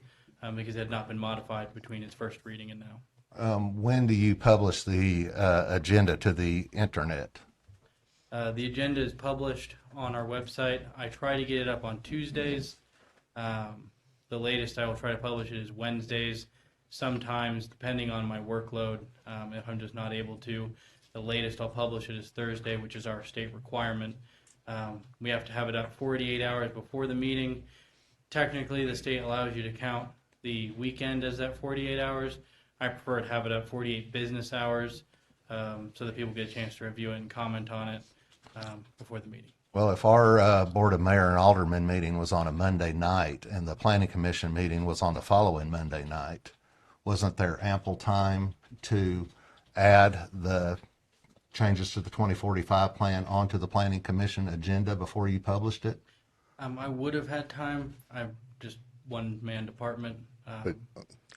because it had not been modified between its first reading and now. When do you publish the agenda to the internet? The agenda is published on our website. I try to get it up on Tuesdays. The latest I will try to publish it is Wednesdays. Sometimes, depending on my workload, if I'm just not able to, the latest I'll publish it is Thursday, which is our state requirement. We have to have it up 48 hours before the meeting. Technically, the state allows you to count the weekend as that 48 hours. I prefer to have it up 48 business hours so that people get a chance to review it and comment on it before the meeting. Well, if our Board of Mayor and Aldermen meeting was on a Monday night and the Planning Commission meeting was on the following Monday night, wasn't there ample time to add the changes to the 2045 plan onto the Planning Commission agenda before you published it? I would have had time. I'm just one-man department. But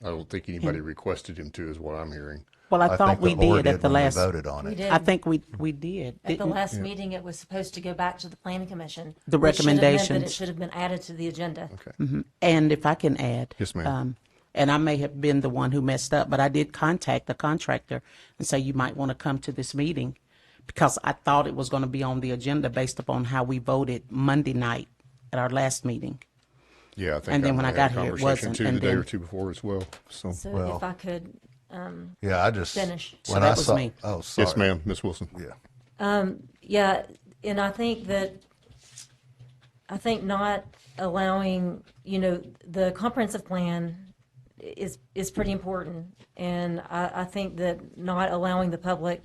I don't think anybody requested him to, is what I'm hearing. Well, I thought think we the board did at the when we last. voted on We it. did. I think we did. At the didn't- last meeting, it was supposed to go back to the planning commission. The which should have meant that recommendations. it should have been added to the agenda. Okay. And if I can add. Yes, ma'am. And I may have been the one who messed up, but I did contact the contractor and say, you might want to come to this meeting, because I thought it was going to be on the agenda based upon how we voted Monday night at our last meeting. Yeah, I think And then when I had a got here, it conversation wasn't, too, and the day then- or two before as well. So, So Well, if I could yeah, I just finish. So when that I was saw. me. Oh, sorry. yes, ma'am, Ms. Wilson. Yeah. Yeah, and I think not allowing, the comprehensive plan is pretty important. And I think that not allowing the public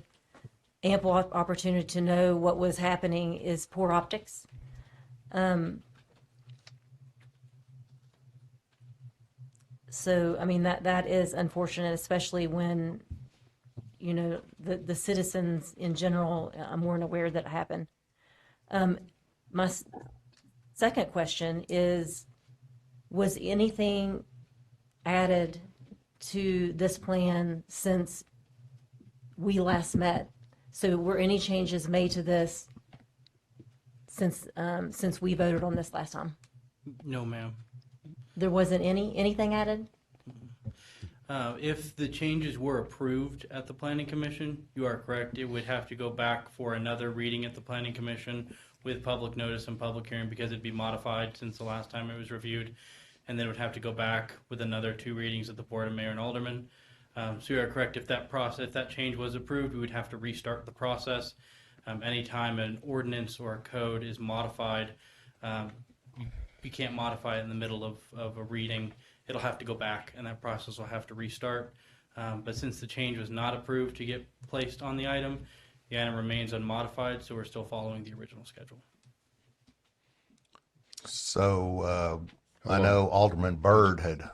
ample opportunity to know what was happening is poor optics. So, I mean, that is unfortunate, especially when, the citizens in general weren't aware that it happened. My second question is, was anything added to this plan since we last met? So were any changes made to this since we voted on this last time? No, ma'am. There wasn't anything added? If the changes were approved at the Planning Commission, you are correct. It would have to go back for another reading at the Planning Commission with public notice and public hearing, because it'd be modified since the last time it was reviewed. And then it would have to go back with another 2 readings at the Board of Mayor and Aldermen. So you are correct. If that change was approved, we would have to restart the process. Anytime an ordinance or a code is modified, you can't modify it in the middle of a reading. It'll have to go back, and that process will have to restart. But since the change was not approved to get placed on the item remains unmodified, so we're still following the original schedule. So I know Alderman Byrd had.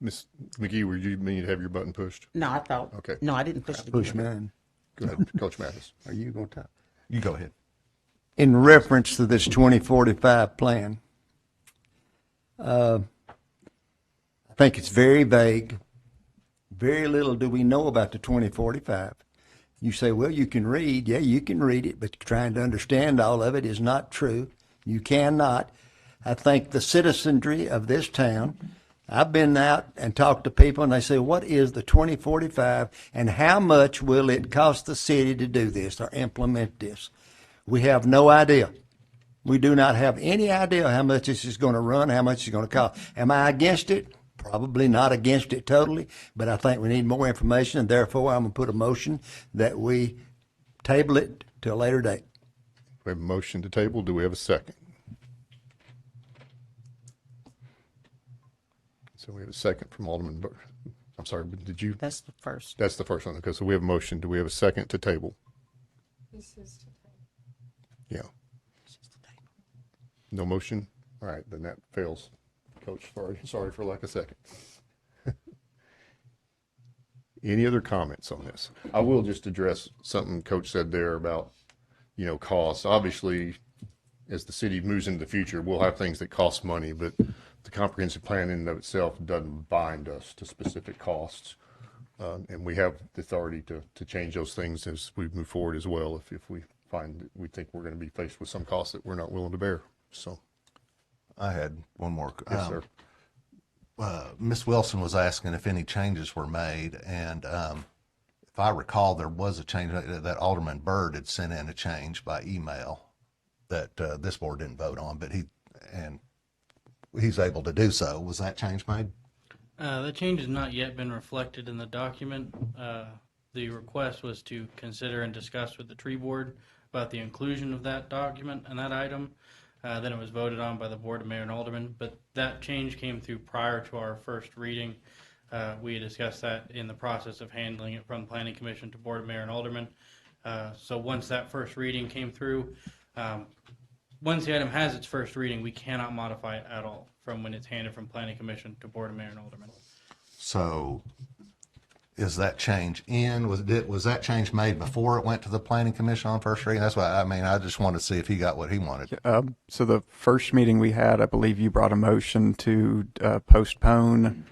Ms. McGee, were you meaning to have your button pushed? No, I thought. Okay. No, I didn't push it. Push again. mine. Go ahead, Coach Mathis. Are you going to talk? You go ahead. In reference to this 2045 plan, I think it's very vague. Very little do we know about the 2045. You say, well, you can read. Yeah, you can read it, but trying to understand all of it is not true. You cannot. I think the citizenry of this town, I've been out and talked to people, and they say, what is the 2045, and how much will it cost the city to do this or implement this? We have no idea. We do not have any idea how much this is going to run, how much it's going to cost. Am I against it? Probably not against it totally, but I think we need more information, and therefore I'm going to put a motion that we table it to a later date. We have a motion to table. Do we have a second? So we have a second from Alderman Byrd. I'm sorry, but did you? That's the first. That's the first one. Okay, so we have a motion. Do we have a second to table? This is to Yeah. No motion? All right, then that fails. Coach, sorry for lack of second. Any other comments on this? I will just address something Coach said there about, costs. Obviously, as the city moves into the future, we'll have things that cost money, but the comprehensive plan in and of itself doesn't bind us to specific costs. And we have the authority to change those things as we move forward as well, if we find that we think we're going to be faced with some costs that we're not willing to bear. So. I had one more. Yes, sir. Ms. Wilson was asking if any changes were made, and if I recall, there was a change that Alderman Byrd had sent in a change by email that this board didn't vote on, but he's able to do so. Was that change made? The change has not yet been reflected in the document. The request was to consider and discuss with the tree board about the inclusion of that document and that item. Then it was voted on by the Board of Mayor and Aldermen, but that change came through prior to our first reading. We had discussed that in the process of handling it from the Planning Commission to Board of Mayor and Aldermen. So once that first reading came through, once the item has its first reading, we cannot modify it at all from when it's handed from Planning Commission to Board of Mayor and Aldermen. So is that change in? Was that change made before it went to the Planning Commission on first reading? That's why I just wanted to see if he got what he wanted. So the first meeting we had, I believe you brought a motion to postpone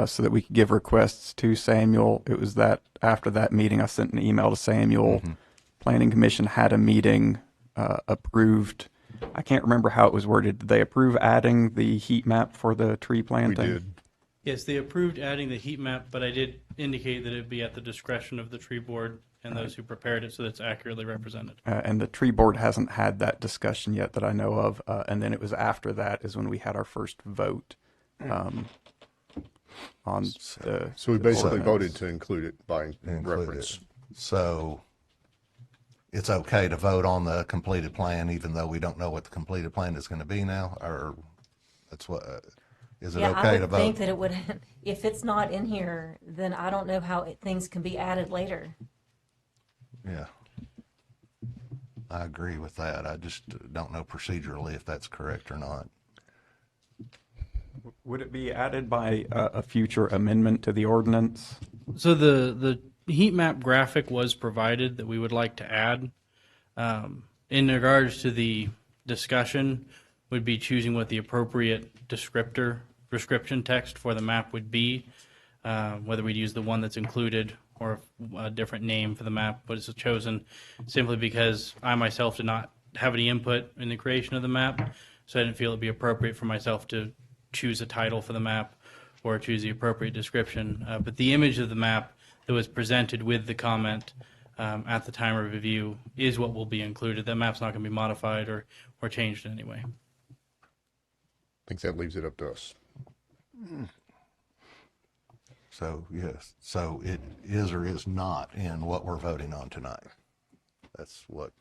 so that we could give requests to Samuel. It was that after that meeting, I sent an email to Samuel. Mm-hmm. Planning Commission had a meeting, approved. I can't remember how it was worded. Did they approve adding the heat map for the tree planting? We did. Yes, they approved adding the heat map, but I did indicate that it'd be at the discretion of the tree board and those who prepared it so that it's accurately represented. And the tree board hasn't had that discussion yet that I know of. And then it was after that is when we had our first vote on the. So we basically voted to include it by reference. So it's okay to vote on the completed plan, even though we don't know what the completed plan is going to be now, or that's what. Is it okay to vote? I would think that it would, if it's not in here, then I don't know how things can be added later. Yeah. I agree with that. I just don't know procedurally if that's correct or not. Would it be added by a future amendment to the ordinance? So the heat map graphic was provided that we would like to add. In regards to the discussion, would be choosing what the appropriate description text for the map would be, whether we'd use the one that's included or a different name for the map, but it's chosen simply because I myself did not have any input in the creation of the map, so I didn't feel it'd be appropriate for myself to choose a title for the map or choose the appropriate description. But the image of the map that was presented with the comment at the time of review is what will be included. That map's not going to be modified or changed in any way. I think that leaves it up to us. So, yes. So it is or is not in what we're voting on tonight. That's what,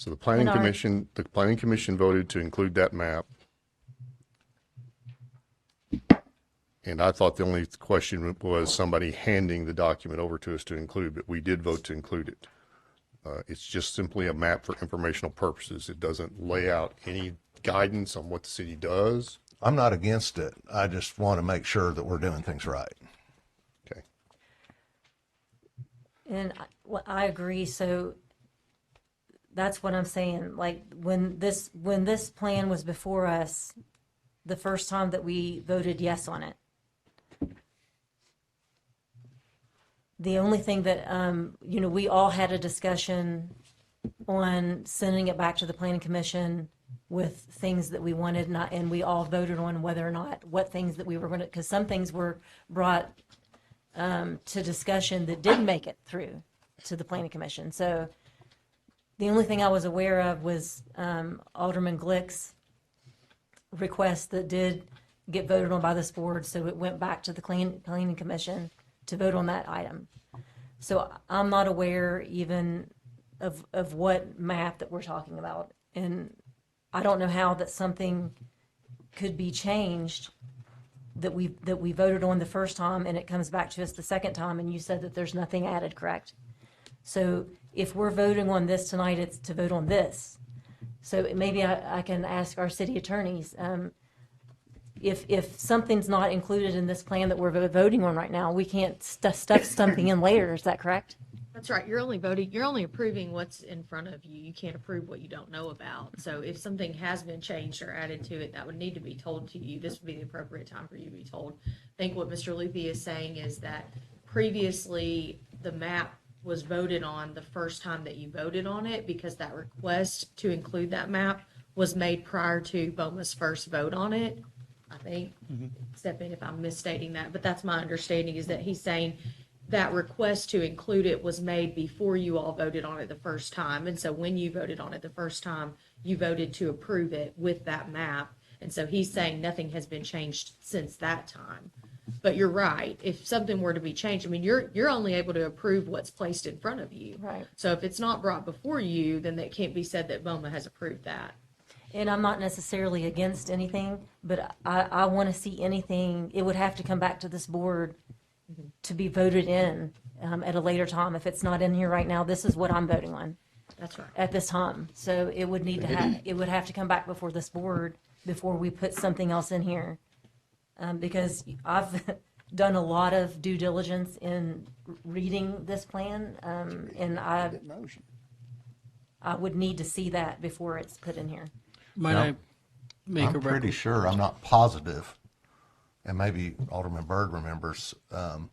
So the planning And our- commission voted to include that map. And I thought the only question was somebody handing the document over to us to include, but we did vote to include it. It's just simply a map for informational purposes. It doesn't lay out any guidance on what the city does. I'm not against it. I just want to make sure that we're doing things right. Okay. And I agree. So that's what I'm saying. Like when this plan was before us, the first time that we voted yes on it, the only thing that we all had a discussion on sending it back to the planning commission with things that we wanted, and we all voted on whether or not what things that we were going to, because some things were brought to discussion that didn't make it through to the planning commission. So the only thing I was aware of was Alderman Glick's request that did get voted on by this board, so it went back to the planning commission to vote on that item. So I'm not aware even of what map that we're talking about, and I don't know how that something could be changed that we voted on the first time and it comes back to us the second time, and you said that there's nothing added, correct? So if we're voting on this tonight, it's to vote on this. So maybe I can ask our city attorneys, if something's not included in this plan that we're voting on right now, we can't stuff something in later, is that correct? That's right. You're only approving what's in front of you. You can't approve what you don't know about. So if something has been changed or added to it, that would need to be told to you. This would be the appropriate time for you to be told. I think what Mr. Lupi is saying is that previously the map was voted on the first time that you voted on it, because that request to include that map was made prior to BOMA's first vote on it. I think, step in if I'm misstating that, but that's my understanding, is that he's saying that request to include it was made before you all voted on it the first time. And so when you voted on it the first time, you voted to approve it with that map. And so he's saying nothing has been changed since that time. But you're right. If something were to be changed, I mean, you're only able to approve what's placed in front of you. Right. So if it's not brought before you, then it can't be said that BOMA has approved that. And I'm not necessarily against anything, but I want to see anything, it would have to come back to this board to be voted in at a later time. If it's not in here right now, this is what I'm voting on. That's right. At this time. So it would need to it would have to come back before this board before we put something else in here. Because I've done a lot of due diligence in reading this plan, and I would need to see that before it's put in here. Might I make I'm pretty sure, I'm not positive, and maybe Alderman Byrd remembers, I'm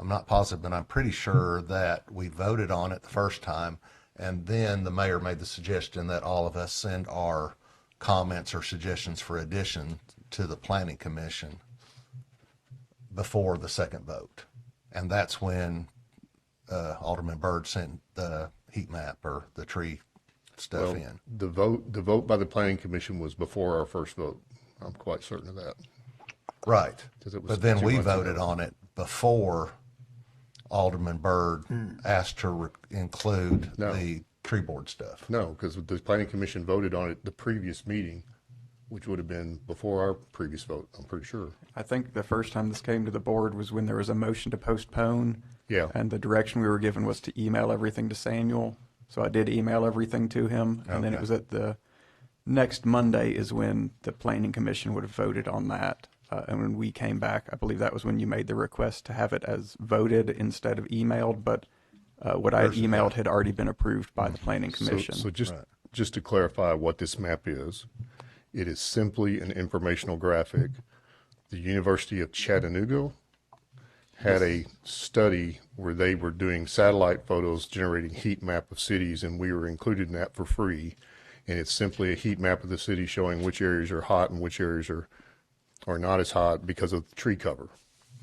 not positive, but I'm pretty sure that we voted on it the first time, and then the mayor made the suggestion that all of us send our comments or suggestions for addition to the planning commission before the second vote. And that's when Alderman Byrd sent the heat map or the tree stuff in. The vote by the planning commission was before our first vote. I'm quite certain of that. Right. 'Cause it was But then 2 we months voted ago. on it before Alderman Byrd asked to include No. the tree board stuff. No, because the planning commission voted on it the previous meeting, which would have been before our previous vote, I'm pretty sure. I think the first time this came to the board was when there was a motion to postpone. Yeah. And the direction we were given was to email everything to Samuel. So I did email everything to him. And then it Okay. was at the next Monday is when the planning commission would have voted on that. And when we came back, I believe that was when you made the request to have it as voted instead of emailed. But what I had emailed had already been approved by the planning commission. So just to clarify what this map is, it is simply an informational graphic. The University of Chattanooga had a study where they were doing satellite photos generating heat map of cities, and we were included in that for free. And it's simply a heat map of the city showing which areas are hot and which areas are not as hot because of the tree cover.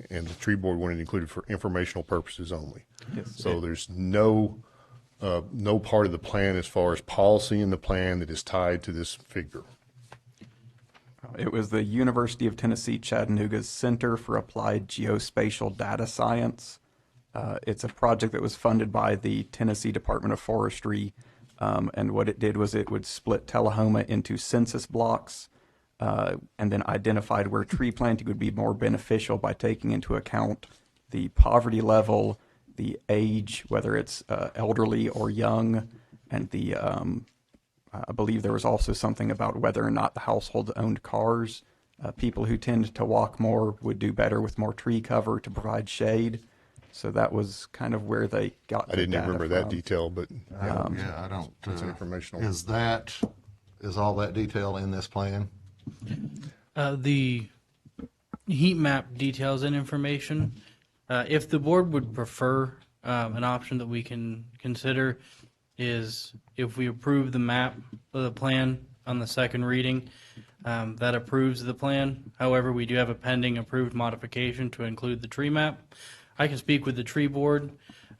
And the tree board wanted it included for informational purposes only. Yes. So there's no part of the plan as far as policy in the plan that is tied to this figure. It was the University of Tennessee Chattanooga's Center for Applied Geospatial Data Science It's a project that was funded by the Tennessee Department of Forestry, and what it did was it would split Tullahoma into census blocks, and then identified where tree planting would be more beneficial by taking into account the poverty level, the age, whether it's elderly or young, and the I believe there was also something about whether or not the households owned cars. People who tend to walk more would do better with more tree cover to provide shade. So that was kind of where they got I didn't even remember that from. detail, but Yeah, I don't. it's informational. Is all that detail in this plan? The heat map details and information. If the board would prefer, an option that we can consider is if we approve the map of the plan on the second reading, that approves the plan. However, we do have a pending approved modification to include the tree map. I can speak with the tree board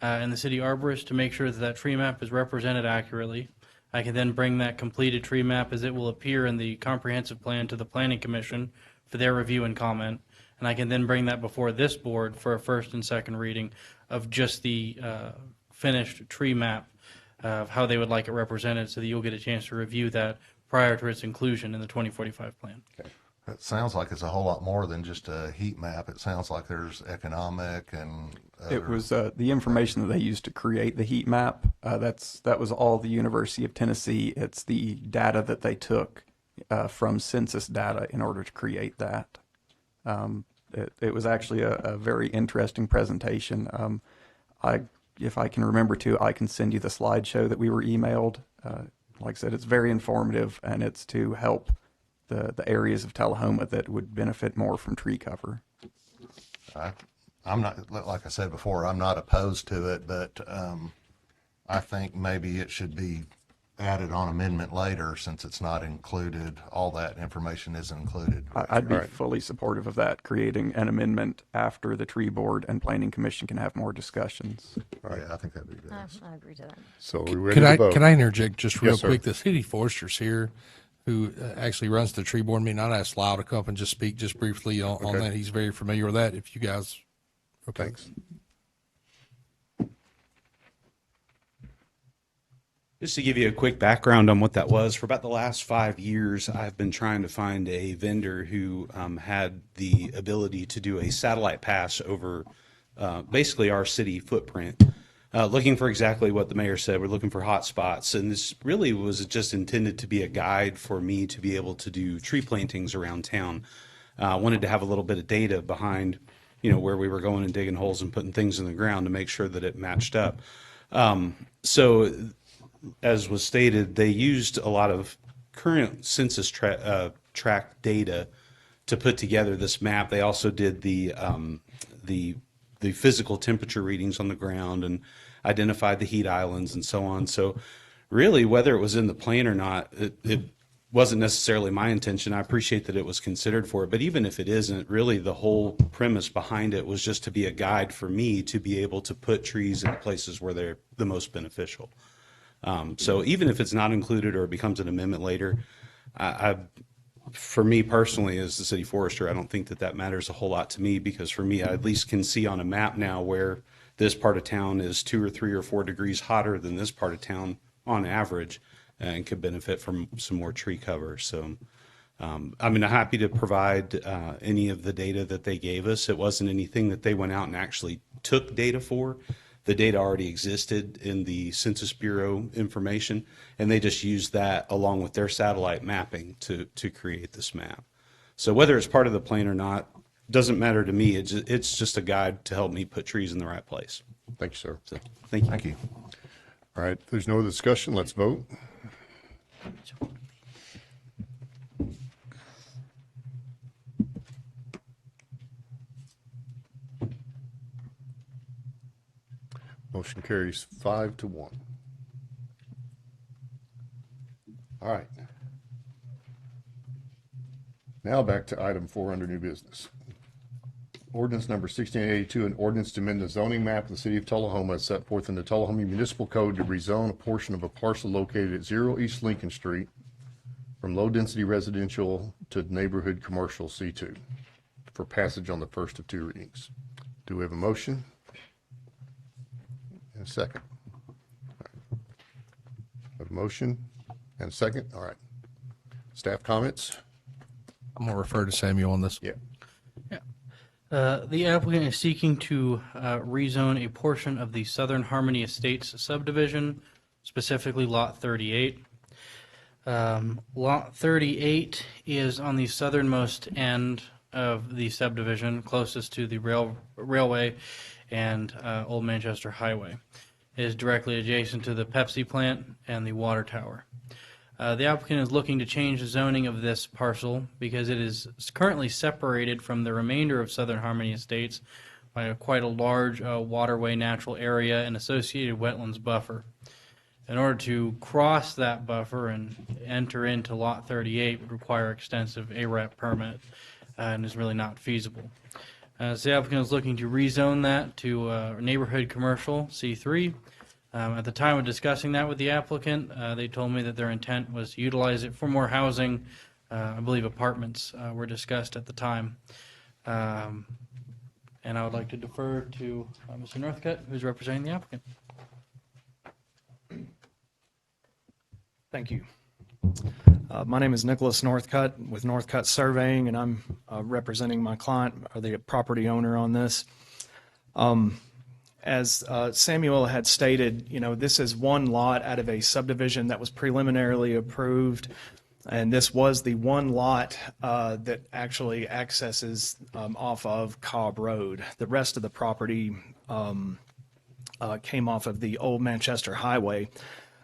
and the city arborist to make sure that that tree map is represented accurately. I can then bring that completed tree map as it will appear in the comprehensive plan to the planning commission for their review and comment. And I can then bring that before this board for a first and second reading of just the finished tree map of how they would like it represented, so that you'll get a chance to review that prior to its inclusion in the 2045 plan. Okay. It sounds like it's a whole lot more than just a heat map. It sounds like there's economic and It was the information that they used to create the heat map. That was all the University of Tennessee. It's the data that they took from census data in order to create that. It was actually a very interesting presentation. If I can remember to, I can send you the slideshow that we were emailed. Like I said, it's very informative, and it's to help the areas of Tullahoma that would benefit more from tree cover. I'm not, like I said before, I'm not opposed to it, but I think maybe it should be added on amendment later since it's not included. All that information isn't included. I'd be fully supportive of that, creating an amendment after the tree board and planning commission can have more discussions. All right, I think that'd be good. I agree to that. So are we ready to vote? Can I interject just real Yes, sir. quick? The city forester's here, who actually runs the tree board meeting. I'd ask Lyle to come up and just speak just briefly on Okay. that. He's very familiar with that. If you guys, okay. Thanks. Just to give you a quick background on what that was, for about the last 5 years, I've been trying to find a vendor who had the ability to do a satellite pass over basically our city footprint. Looking for exactly what the mayor said. We're looking for hot spots, and this really was just intended to be a guide for me to be able to do tree plantings around town. Wanted to have a little bit of data behind, where we were going and digging holes and putting things in the ground to make sure that it matched up. So, as was stated, they used a lot of current census tract data to put together this map. They also did the physical temperature readings on the ground and identified the heat islands and so on. So really, whether it was in the plan or not, it wasn't necessarily my intention. I appreciate that it was considered for it, but even if it isn't, really the whole premise behind it was just to be a guide for me to be able to put trees in places where they're the most beneficial. So even if it's not included or it becomes an amendment later, for me personally, as the city forester, I don't think that matters a whole lot to me, because for me, I at least can see on a map now where this part of town is 2 or 3 or 4 degrees hotter than this part of town on average, and could benefit from some more tree cover. So, I'm happy to provide any of the data that they gave us. It wasn't anything that they went out and actually took data for. The data already existed in the Census Bureau information, and they just used that along with their satellite mapping to create this map. So whether it's part of the plan or not, doesn't matter to me. It's just a guide to help me put trees in the right place. Thank you, sir. So, thank you. Thank you. All right, if there's no other discussion, let's vote. Motion carries 5-1. All right. Now back to item 4 under new business. Ordinance number 1682, an ordinance to amend the zoning map of the city of Tullahoma as set forth in the Tullahoma Municipal Code to rezone a portion of a parcel located at 0 East Lincoln Street from low-density residential to neighborhood commercial C2 for passage on the first of 2 readings. Do we have a motion? And a second. A motion and a second. All right. Staff comments? I'm going to refer to Samuel on this. Yeah. The applicant is seeking to rezone a portion of the Southern Harmony Estates subdivision, specifically Lot 38. Lot 38 is on the southernmost end of the subdivision, closest to the railway and Old Manchester Highway. It is directly adjacent to the Pepsi plant and the water tower. The applicant is looking to change the zoning of this parcel because it is currently separated from the remainder of Southern Harmony Estates by quite a large waterway natural area and associated wetlands buffer. In order to cross that buffer and enter into Lot 38 would require extensive AREP permit and is really not feasible. So the applicant is looking to rezone that to neighborhood commercial C3. At the time of discussing that with the applicant, they told me that their intent was to utilize it for more housing. I believe apartments were discussed at the time. And I would like to defer to Mr. Northcutt, who's representing the applicant. Thank you. My name is Nicholas Northcutt with Northcutt Surveying, and I'm representing my client, or the property owner on this. As Samuel had stated, this is one lot out of a subdivision that was preliminarily approved, and this was the one lot that actually accesses off of Cobb Road. The rest of the property came off of the Old Manchester Highway.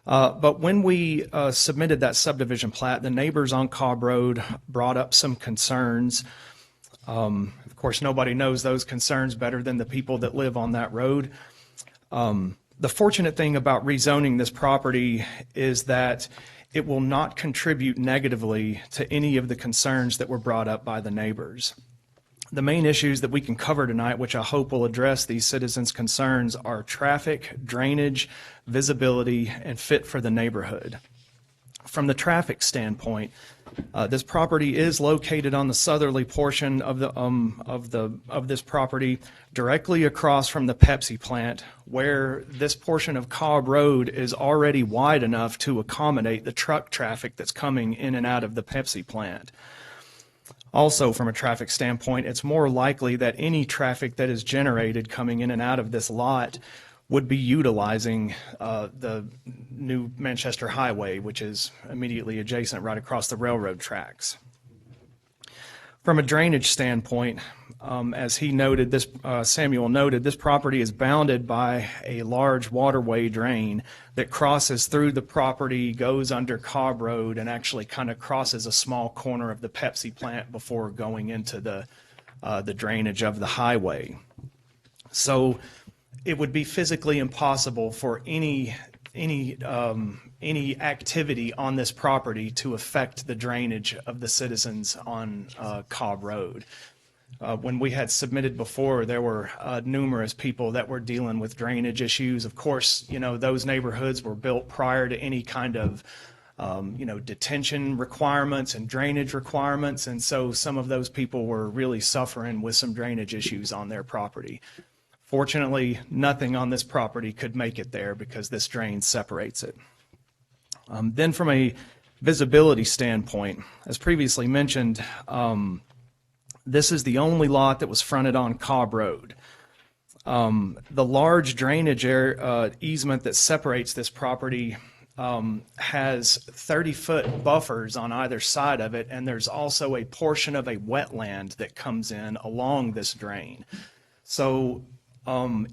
But when we submitted that subdivision plat, the neighbors on Cobb Road brought up some concerns. Of course, nobody knows those concerns better than the people that live on that road. The fortunate thing about rezoning this property is that it will not contribute negatively to any of the concerns that were brought up by the neighbors. The main issues that we can cover tonight, which I hope will address these citizens' concerns, are traffic, drainage, visibility, and fit for the neighborhood. From the traffic standpoint, this property is located on the southerly portion of this property, directly across from the Pepsi plant, where this portion of Cobb Road is already wide enough to accommodate the truck traffic that's coming in and out of the Pepsi plant. Also, from a traffic standpoint, it's more likely that any traffic that is generated coming in and out of this lot would be utilizing the new Manchester Highway, which is immediately adjacent right across the railroad tracks. From a drainage standpoint, as he noted, Samuel noted, this property is bounded by a large waterway drain that crosses through the property, goes under Cobb Road, and actually kind of crosses a small corner of the Pepsi plant before going into the drainage of the highway. So it would be physically impossible for any activity on this property to affect the drainage of the citizens on Cobb Road. When we had submitted before, there were numerous people that were dealing with drainage issues. Of course, those neighborhoods were built prior to any kind of detention requirements and drainage requirements, and so some of those people were really suffering with some drainage issues on their property. Fortunately, nothing on this property could make it there because this drain separates it. Then from a visibility standpoint, as previously mentioned, this is the only lot that was fronted on Cobb Road. The large drainage easement that separates this property has 30-foot buffers on either side of it, and there's also a portion of a wetland that comes in along this drain. So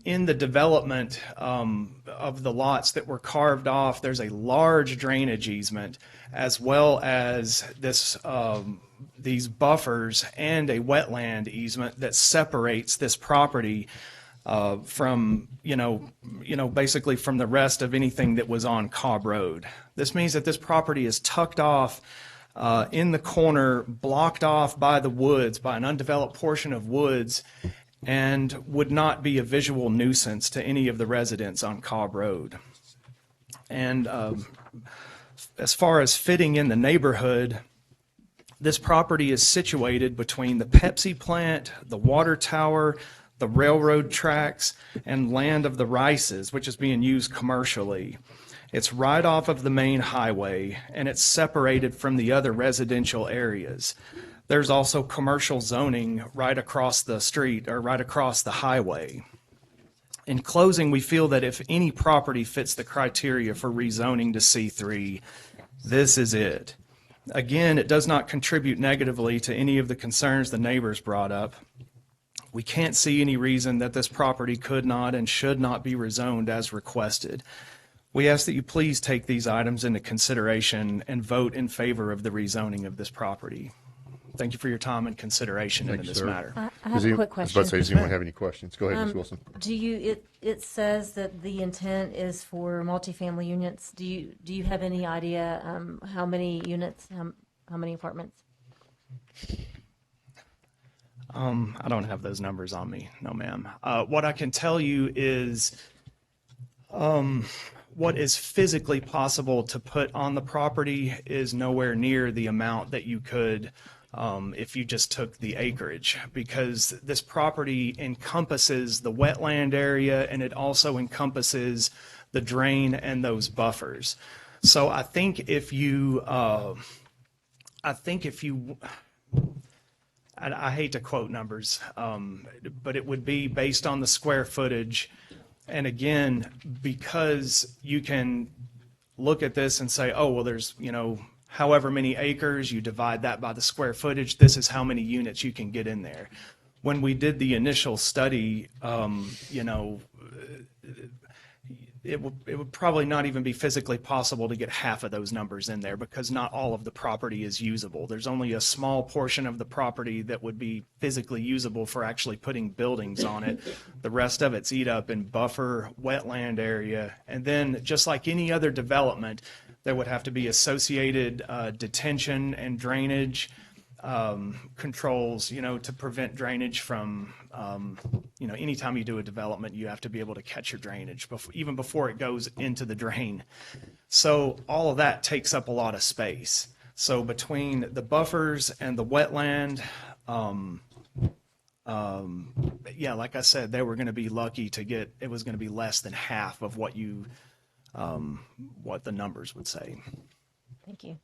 in the development of the lots that were carved off, there's a large drainage easement, as well as these buffers and a wetland easement that separates this property from, basically from the rest of anything that was on Cobb Road. This means that this property is tucked off in the corner, blocked off by the woods, by an undeveloped portion of woods, and would not be a visual nuisance to any of the residents on Cobb Road. And as far as fitting in the neighborhood, this property is situated between the Pepsi plant, the water tower, the the railroad tracks, and land of the Rices, which is being used commercially. It's right off of the main highway, and it's separated from the other residential areas. There's also commercial zoning right across the street or right across the highway. In closing, we feel that if any property fits the criteria for rezoning to C3, this is it. Again, it does not contribute negatively to any of the concerns the neighbors brought up. We can't see any reason that this property could not and should not be rezoned as requested. We ask that you please take these items into consideration and vote in favor of the rezoning of this property. Thank you for your time and consideration in this matter. I have a quick question. I was about to say, does anyone have any questions? Go ahead, Ms. Wilson. It says that the intent is for multifamily units. Do you have any idea how many units, how many apartments? I don't have those numbers on me, no ma'am. What I can tell you is what is physically possible to put on the property is nowhere near the amount that you could if you just took the acreage, because this property encompasses the wetland area and it also encompasses the drain and those buffers. So I think if you, I hate to quote numbers, but it would be based on the square footage. And again, because you can look at this and say, oh, well, there's, however many acres, you divide that by the square footage, this is how many units you can get in there. When we did the initial study, it would probably not even be physically possible to get half of those numbers in there because not all of the property is usable. There's only a small portion of the property that would be physically usable for actually putting buildings on it. The rest of it's eat up in buffer, wetland area, and then just like any other development, there would have to be associated detention and drainage controls, to prevent drainage from, anytime you do a development, you have to be able to catch your drainage even before it goes into the drain. So all of that takes up a lot of space. So between the buffers and the wetland, like I said, they were going to be lucky to get, it was going to be less than half of what what the numbers would say. Thank you.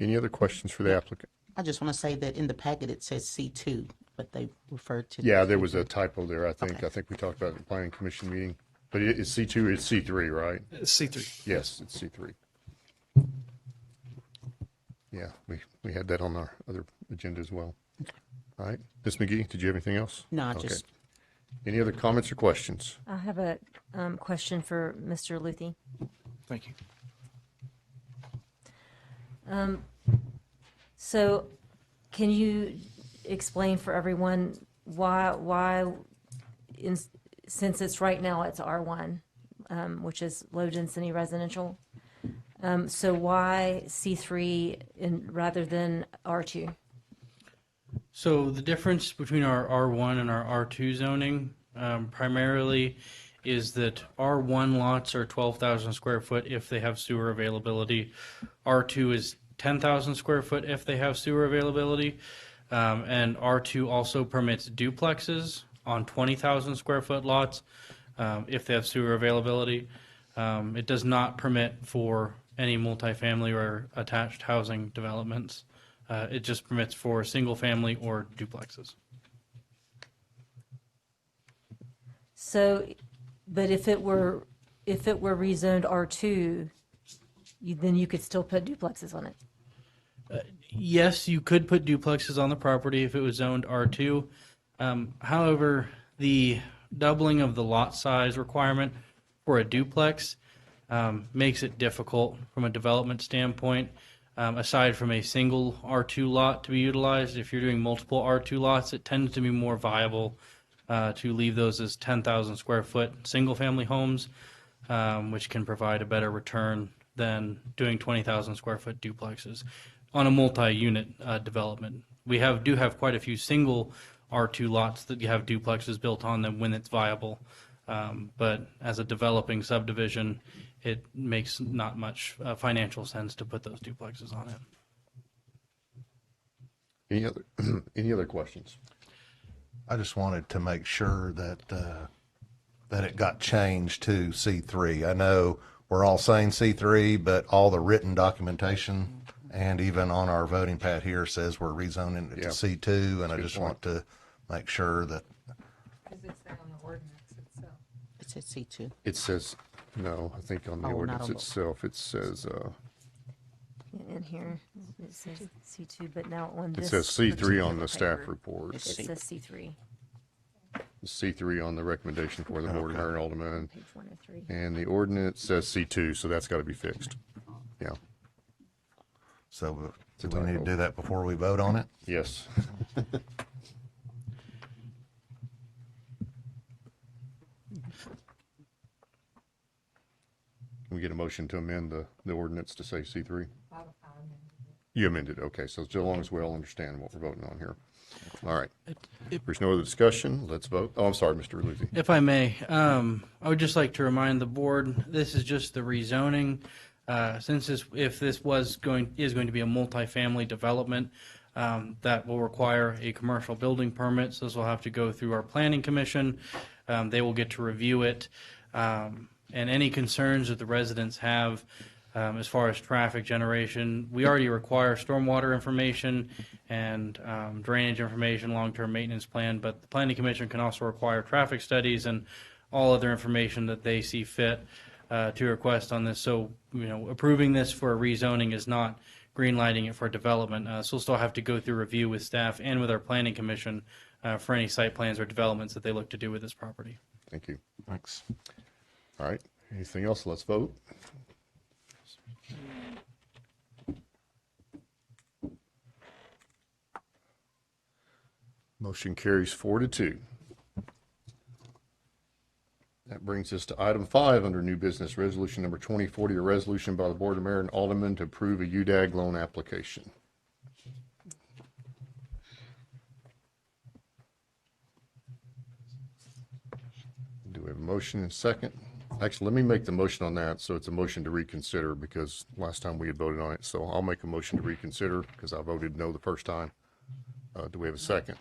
Any other questions for the applicant? I just want to say that in the packet it says C2, but they referred to. Yeah, there was a typo there, I think. Okay. I think we talked about it in the planning commission meeting. But it's C2, it's C3, right? C3. Yes, it's C3. Yeah, we had that on our other agenda as well. All right. Ms. McGee, did you have anything else? No, Okay. just. Any other comments or questions? I have a question for Mr. Luthi. Thank you. So can you explain for everyone why since it's right now it's R1, which is low density residential, so why C3 rather than R2? So the difference between our R1 and our R2 zoning primarily is that R1 lots are 12,000 square foot if they have sewer availability. R2 is 10,000 square foot if they have sewer availability. And R2 also permits duplexes on 20,000 square foot lots if they have sewer availability. It does not permit for any multifamily or attached housing developments. It just permits for single family or duplexes. So, but if it were rezoned R2, then you could still put duplexes on it. Yes, you could put duplexes on the property if it was zoned R2. However, the doubling of the lot size requirement for a duplex makes it difficult from a development standpoint. Aside from a single R2 lot to be utilized, if you're doing multiple R2 lots, it tends to be more viable to leave those as 10,000 square foot single family homes, which can provide a better return than doing 20,000 square foot duplexes on a multi-unit development. We do have quite a few single R2 lots that you have duplexes built on them when it's viable. But as a developing subdivision, it makes not much financial sense to put those duplexes on it. Any other questions? I just wanted to make sure that, that it got changed to C3. I know we're all saying C3, but all the written documentation and even on our voting pad here says we're rezoning it to C2, and I just want to make sure that. Because it's there on the ordinance itself. It says C2. It says, no, I think on the Oh, not ordinance on the- itself, it says, In here, it says C2, but now on it this. says C3 on the paper, staff report. It says C3, C3 on the recommendation for the Board of Mayor and Aldermen. page 103. And the ordinance says C2, so that's got to be fixed. Yeah. So do we need to do that before we vote on it? Yes. Can we get a motion to amend the ordinance to say C3? You amended, okay, so as long as we all understand what we're voting on here. All right. If there's no other discussion, let's vote. Oh, I'm sorry, Mr. Luthy. If I may, I would just like to remind the board, this is just the rezoning. Since if this is going to be a multifamily development, that will require a commercial building permit. So this will have to go through our planning commission. They will get to review it. And any concerns that the residents have as far as traffic generation, we already require stormwater information and drainage information, long-term maintenance plan, but the planning commission can also require traffic studies and all other information that they see fit to request on this. So, approving this for a rezoning is not greenlighting it for development. So we'll still have to go through review with staff and with our planning commission for any site plans or developments that they look to do with this property. Thank you. Thanks. All right. Anything else? Let's vote. Motion carries 4-2. That brings us to item 5 under new business, resolution number 2040, a resolution by the Board of Mayor and Aldermen to approve a UDAG loan application. Do we have a motion and second? Actually, let me make the motion on that, so it's a motion to reconsider, because last time we had voted on it. So I'll make a motion to reconsider, because I voted no the first time. Do we have a second?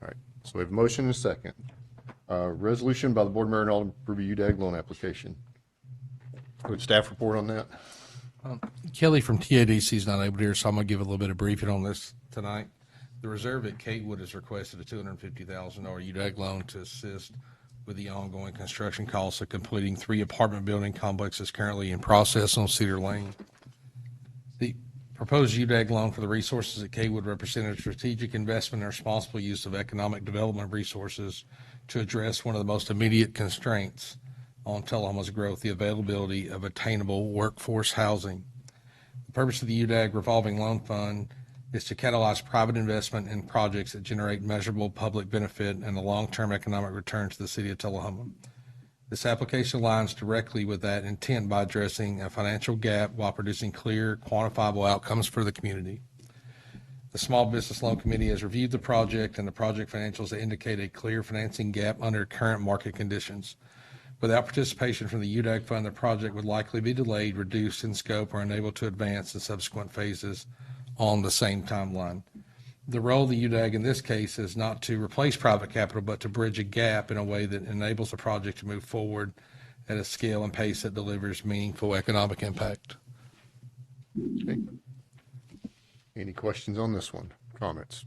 All right, so we have a motion and a second. Resolution by the Board of Mayor and Aldermen to approve a UDAG loan application. Would staff report on that? Kelly from TADC is not able to hear, so I'm going to give a little bit of briefing on this tonight. The reserve at Catewood has requested a $250,000 UDAG loan to assist with the ongoing construction costs of completing 3 apartment building complexes currently in process on Cedar Lane. The proposed UDAG loan for the resources at Catewood represent a strategic investment and responsible use of economic development resources to address one of the most immediate constraints on Tullahoma's growth, the availability of attainable workforce housing. The purpose of the UDAG revolving loan fund is to catalyze private investment in projects that generate measurable public benefit and a long-term economic return to the city of Tullahoma. This application aligns directly with that intent by addressing a financial gap while producing clear, quantifiable outcomes for the community. The Small Business Loan Committee has reviewed the project, and the project financials indicate a clear financing gap under current market conditions. Without participation from the UDAG fund, the project would likely be delayed, reduced in scope, or unable to advance in subsequent phases on the same timeline. The role of the UDAG in this case is not to replace private capital, but to bridge a gap in a way that enables the project to move forward at a scale and pace that delivers meaningful economic impact. Okay. Any questions on this one? Comments?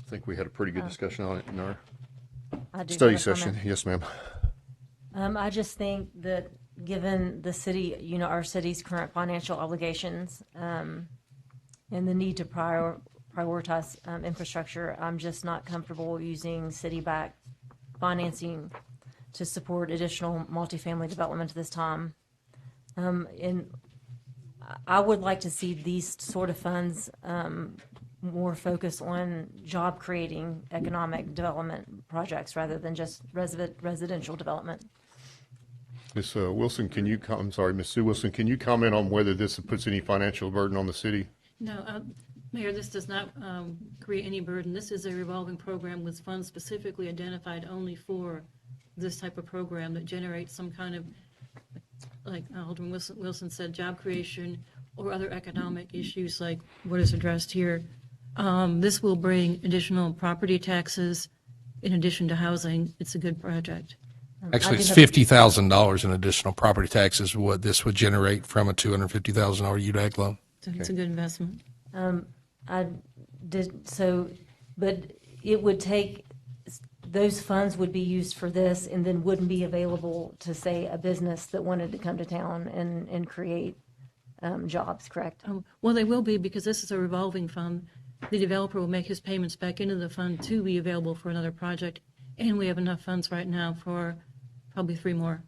I think we had a pretty good discussion on it in our I do study have a comment. session. Yes, ma'am. I just think that given the city, our city's current financial obligations, and the need to prioritize infrastructure, I'm just not comfortable using city-backed financing to support additional multifamily development at this time. And I would like to see these sort of funds more focused on job-creating economic development projects rather than just residential development. Ms. Wilson, I'm sorry, Ms. Sue Wilson, can you comment on whether this puts any financial burden on the city? No, Mayor, this does not create any burden. This is a revolving program with funds specifically identified only for this type of program that generates some kind of, like Alderman Wilson said, job creation or other economic issues like what is addressed here. This will bring additional property taxes in addition to housing. It's a good project. Actually, it's $50,000 in additional property taxes, what this would generate from a $250,000 UDAG loan. So it's a good investment. But it would take, those funds would be used for this and then wouldn't be available to, say, a business that wanted to come to town and create jobs, correct? Well, they will be, because this is a revolving fund. The developer will make his payments back into the fund to be available for another project. And we have enough funds right now for probably 3 more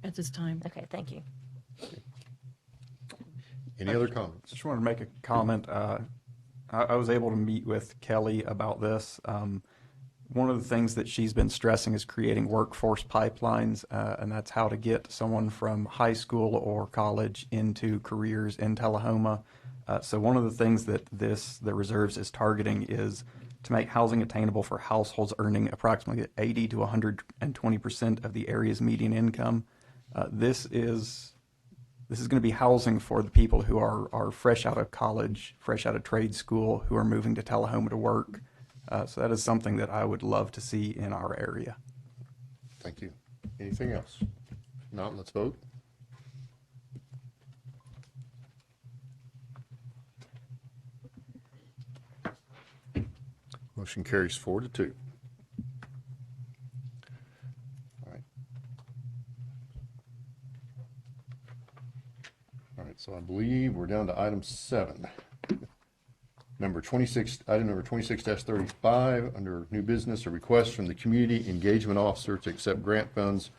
at this time. Okay, thank you. Any other comments? Just wanted to make a comment. I was able to meet with Kelly about this. One of the things that she's been stressing is creating workforce pipelines, and that's how to get someone from high school or college into careers in Tullahoma. So one of the things that the reserves is targeting is to make housing attainable for households earning approximately 80 to 120% of the area's median income. This is going to be housing for the people who are fresh out of college, fresh out of trade school, who are moving to Tullahoma to work. So that is something that I would love to see in our area. Thank you. Anything else? If not, let's vote. Motion carries 4-2. All right. All right, so I believe we're down to item 7. Item number 26-35, under new business, a request from the Community Engagement Officer to accept grant funds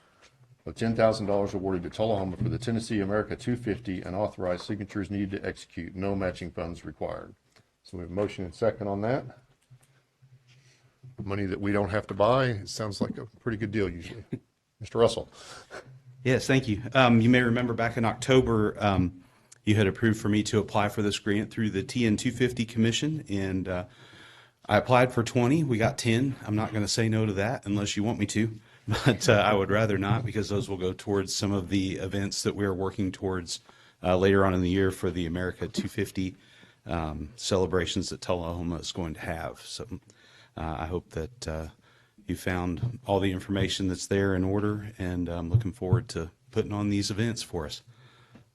of $10,000 awarded to Tullahoma for the Tennessee America 250 and authorize signatures needed to execute. No matching funds required. So we have a motion and second on that. Money that we don't have to buy. It sounds like a pretty good deal usually. Mr. Russell. Yes, thank you. You may remember back in October, you had approved for me to apply for this grant through the TN 250 Commission, and I applied for 20. We got 10. I'm not going to say no to that unless you want me to, but I would rather not, because those will go towards some of the events that we're working towards later on in the year for the America 250 celebrations that Tullahoma is going to have. So I hope that you found all the information that's there in order, and I'm looking forward to putting on these events for us.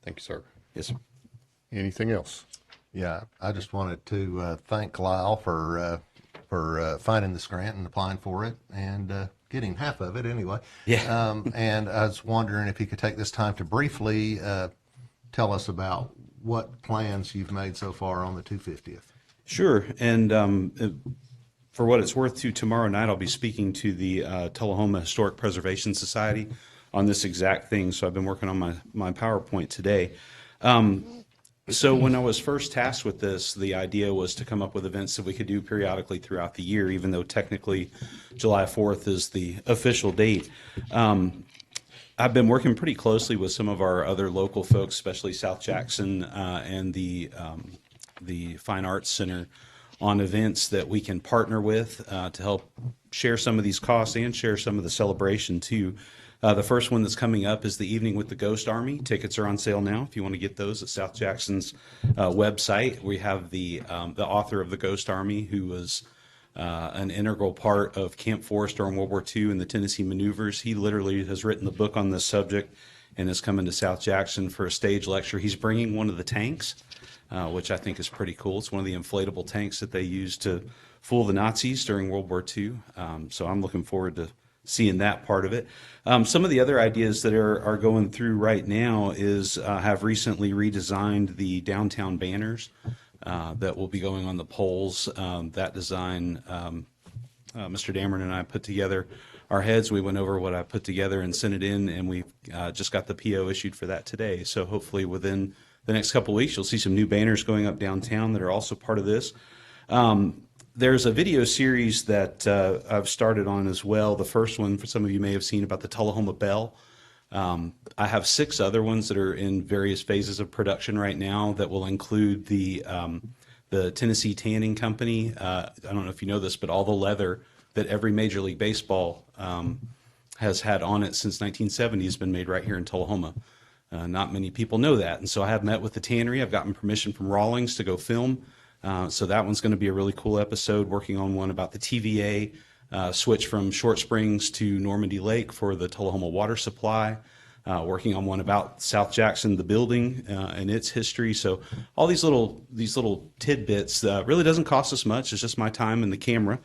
Thank you, sir. Yes, sir. Anything else? Yeah, I just wanted to thank Lyle for finding this grant and applying for it and getting half of it anyway. Yeah. And I was wondering if you could take this time to briefly tell us about what plans you've made so far on the 250th. Sure. And for what it's worth, tomorrow night I'll be speaking to the Tullahoma Historic Preservation Society on this exact thing. So I've been working on my PowerPoint today. So when I was first tasked with this, the idea was to come up with events that we could do periodically throughout the year, even though technically July 4th is the official date. I've been working pretty closely with some of our other local folks, especially South Jackson and the Fine Arts Center, on events that we can partner with to help share some of these costs and share some of the celebration too. The first one that's coming up is the Evening with the Ghost Army. Tickets are on sale now if you want to get those at South Jackson's website. We have the author of the Ghost Army, who was an integral part of Camp Forrest during World War II and the Tennessee maneuvers. He literally has written the book on this subject and is coming to South Jackson for a stage lecture. He's bringing one of the tanks, which I think is pretty cool. It's one of the inflatable tanks that they used to fool the Nazis during World War II. So I'm looking forward to seeing that part of it. Some of the other ideas that are going through right now is have recently redesigned the downtown banners that will be going on the poles. That design, Mr. Dameron and I put together our heads. We went over what I put together and sent it in, and we just got the PO issued for that today. So hopefully within the next couple of weeks, you'll see some new banners going up downtown that are also part of this. There's a video series that I've started on as well. The first one, for some of you may have seen, about the Tullahoma Bell. I have 6 other ones that are in various phases of production right now that will include the Tennessee Tanning Company. I don't know if you know this, but all the leather that every Major League Baseball has had on it since 1970 has been made right here in Tullahoma. Not many people know that. And so I have met with the tannery. I've gotten permission from Rawlings to go film. So that one's going to be a really cool episode, working on one about the TVA switch from Short Springs to Normandy Lake for the Tullahoma water supply. Working on one about South Jackson, the building, and its history. So all these little tidbits really doesn't cost us much. It's just my time and the camera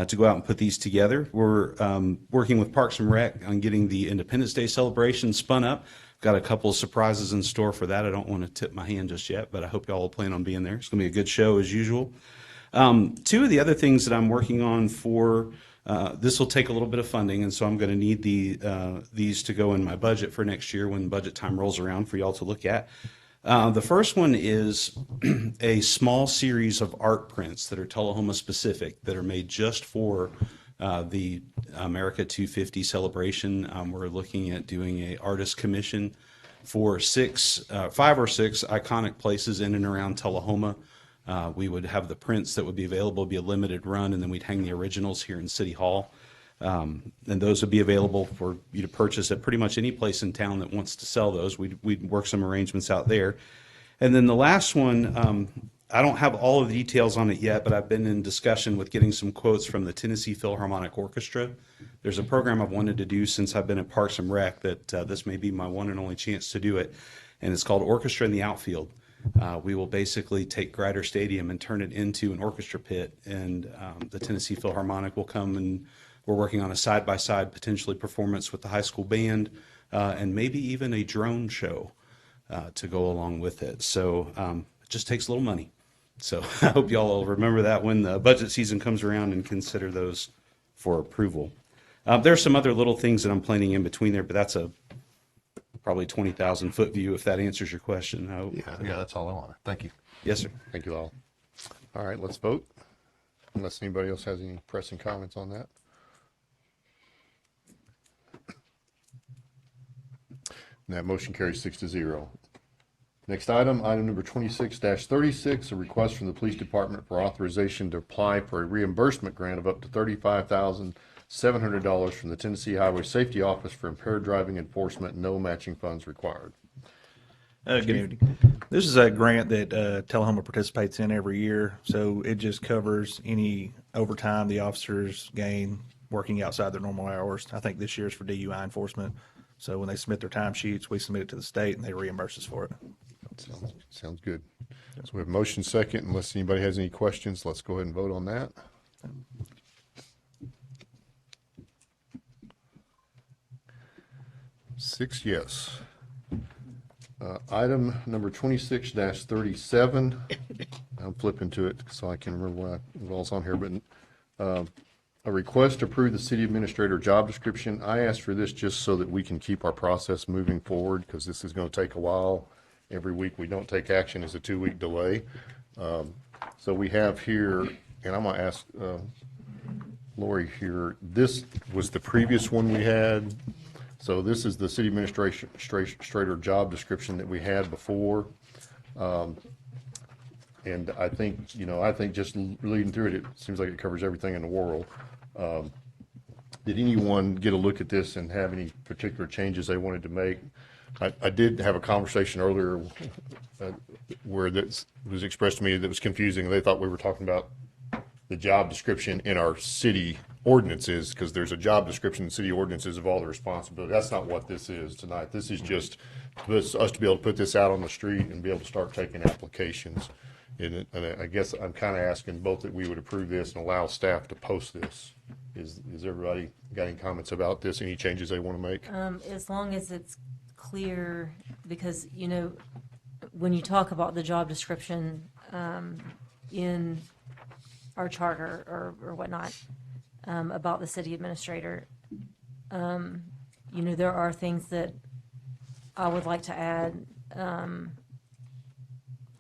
to go out and put these together. We're working with Parks and Rec on getting the Independence Day celebration spun up. Got a couple of surprises in store for that. I don't want to tip my hand just yet, but I hope y'all will plan on being there. It's going to be a good show as usual. Two of the other things that I'm working on for this will take a little bit of funding, and so I'm going to need these to go in my budget for next year when budget time rolls around for y'all to look at. The first one is a small series of art prints that are Tullahoma specific that are made just for the America 250 celebration. We're looking at doing an artist commission for 5 or 6 iconic places in and around Tullahoma. We would have the prints that would be available, be a limited run, and then we'd hang the originals here in City Hall. And those would be available for you to purchase at pretty much any place in town that wants to sell those. We'd work some arrangements out there. And then the last one, I don't have all of the details on it yet, but I've been in discussion with getting some quotes from the Tennessee Philharmonic Orchestra. There's a program I've wanted to do since I've been at Parks and Rec that this may be my one and only chance to do it, and it's called Orchestra in the Outfield. We will basically take Grider Stadium and turn it into an orchestra pit, and the Tennessee Philharmonic will come, and we're working on a side-by-side potentially performance with the high school band, and maybe even a drone show to go along with it. So it just takes a little money. So I hope y'all will remember that when the budget season comes around and consider those for approval. There's some other little things that I'm planning in between there, but that's a probably 20,000 foot view, if that answers your question. Yeah, that's all I wanted. Thank you. Yes, sir. Thank you all. All right, let's vote. Unless anybody else has any pressing comments on that. And that motion carries 6-0. Next item number 26-36, a request from the police department for authorization to apply for a reimbursement grant of up to $35,700 from the Tennessee Highway Safety Office for impaired driving enforcement. No matching funds required. Good evening. This is a grant that Tullahoma participates in every year, so it just covers any overtime the officers gain working outside their normal hours. I think this year is for DUI enforcement. So when they submit their timesheets, we submit it to the state and they reimburse us for it. Sounds good. So we have motion second. Unless anybody has any questions, let's go ahead and vote on that. Six yes. Item number 26-37. I'm flipping to it so I can remember what all's on here, but a request to approve the city administrator job description. I asked for this just so that we can keep our process moving forward, because this is going to take a while. Every week we don't take action is a 2-week delay. So we have here, and I'm going to ask Lori here, this was the previous one we had. So this is the city administrator job description that we had before. And I think just reading through it, it seems like it covers everything in the world. Did anyone get a look at this and have any particular changes they wanted to make? I did have a conversation earlier where that was expressed to me that was confusing. They thought we were talking about the job description in our city ordinances, because there's a job description in city ordinances of all the responsibility. That's not what this is tonight. This is just us to be able to put this out on the street and be able to start taking applications. And I guess I'm kind of asking both that we would approve this and allow staff to post this. Is everybody got any comments about this? Any changes they want to make? As long as it's clear, because, when you talk about the job description in our charter or whatnot, about the city administrator, there are things that I would like to add, and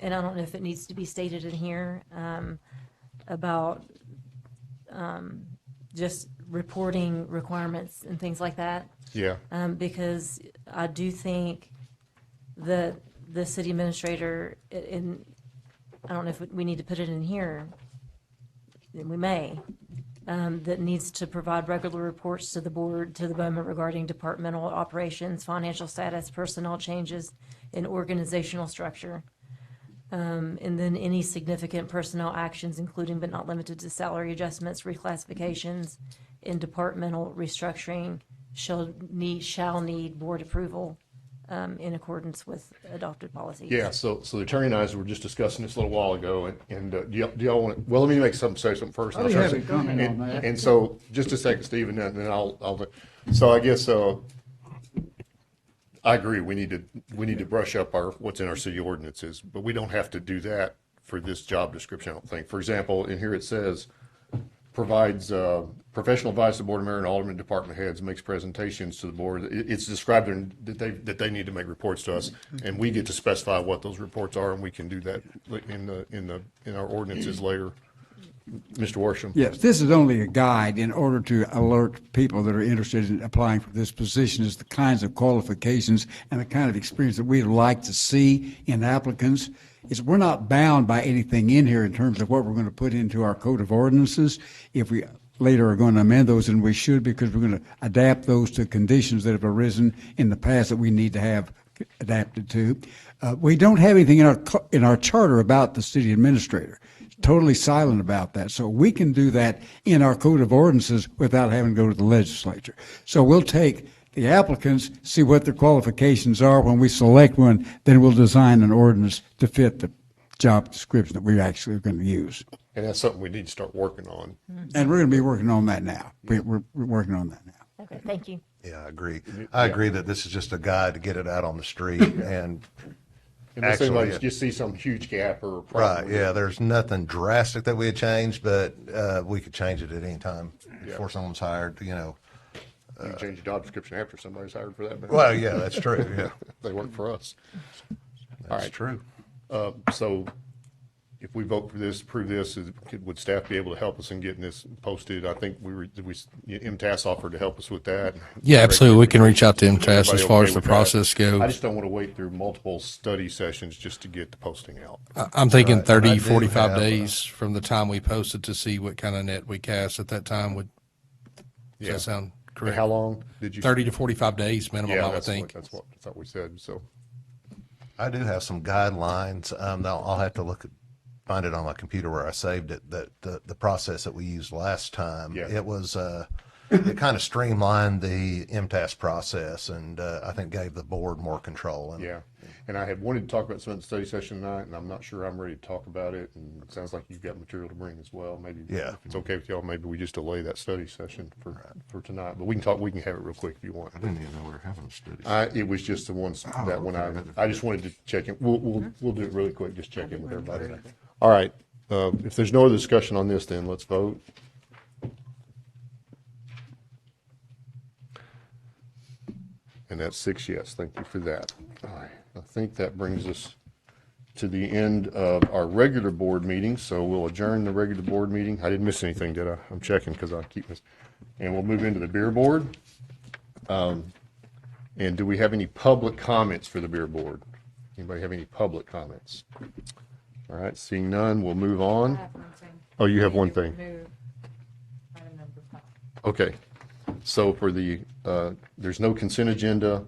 I don't know if it needs to be stated in here, about just reporting requirements and things like that. Yeah. Because I do think that the city administrator, I don't know if we need to put it in here, we may, that needs to provide regular reports to the board, to the Bowman regarding departmental operations, financial status, personnel changes, and organizational structure. And then any significant personnel actions, including but not limited to salary adjustments, reclassifications, and departmental restructuring shall need board approval in accordance with adopted policies. Yeah, so the attorney and I were just discussing this a little while ago, and do y'all want to, well, let me say something first. I'll have a comment on that. And so, just a second, Stephen, and then I'll, so I guess, I agree, we need to brush up what's in our city ordinances, but we don't have to do that for this job description, I don't think. For example, in here it says, provides professional advice to board mayor and alderman department heads, makes presentations to the board. It's described that they need to make reports to us, and we get to specify what those reports are, and we can do that in our ordinances later. Mr. Worsham. Yes, this is only a guide in order to alert people that are interested in applying for this position as the kinds of qualifications and the kind of experience that we'd like to see in applicants. We're not bound by anything in here in terms of what we're going to put into our code of ordinances. If we later are going to amend those, and we should, because we're going to adapt those to conditions that have arisen in the past that we need to have adapted to. We don't have anything in our charter about the city administrator. Totally silent about that. So we can do that in our code of ordinances without having to go to the legislature. So we'll take the applicants, see what their qualifications are. When we select one, then we'll design an ordinance to fit the job description that we actually are going to use. And that's something we need to start working on. And we're going to be working on that now. We're working on that now. Okay, thank you. Yeah, I agree. I agree that this is just a guide to get it out on the street and Unless like you see some huge gap or right, problem. yeah, there's nothing drastic that we had changed, but we could change it at any time before someone's hired, you know. You can change your job description after somebody's hired for that. Well, yeah, that's true, yeah. They work for us. That's true. So if we vote for this, approve this, would staff be able to help us in getting this posted? I think MTAS offered to help us with that. Yeah, absolutely. We can reach out to MTAS as Everybody far okay as the with that? process goes. I just don't want to wait through multiple study sessions just to get the posting out. I'm thinking Right. 30, I do 45 have, days from the time we posted to see what kind of net we cast at that time. Does that sound correct? How long did you? 30 to 45 days minimum, I would think. That's what we said, so. I do have some guidelines. I'll have to find it on my computer where I saved it, that the process that we used last time. Yeah. It was, it kind of streamlined the MTAS process and I think gave the board more control. Yeah, and I had wanted to talk about some of the study session tonight, and I'm not sure I'm ready to talk about it, and it sounds like you've got material to bring as well. Maybe if it's okay with y'all, maybe we just delay that study session for tonight, but we can have it real quick if you want. I didn't even know we were having a study. It was just the ones, that one I just wanted to check in. We'll do it really quick, just check in with everybody. All right, if there's no other discussion on this, then let's vote. And that's 6 yes. Thank you for that. All right. I think that brings us to the end of our regular board meeting, so we'll adjourn the regular board meeting. I didn't miss anything, did I? I'm checking because I keep missing. And we'll move into the beer board. And do we have any public comments for the beer board? Anybody have any public comments? All right, seeing none, we'll move on. Oh, you have one thing? Okay. So for there's no consent agenda,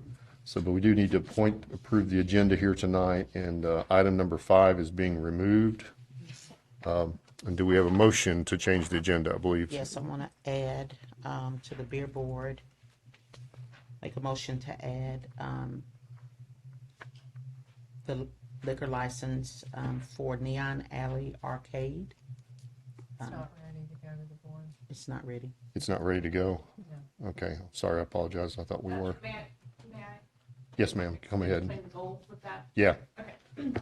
but we do need to approve the agenda here tonight, and item number 5 is being removed. And do we have a motion to change the agenda, I believe? Yes, I want to add to the beer board, make a motion to add the liquor license for Neon Alley Arcade. It's not ready to go to the board. It's not ready. It's not ready to go? No. Okay, sorry, I apologize. I thought we were. May I? Yes, ma'am, come ahead. Explain the goal with that? Yeah. Okay.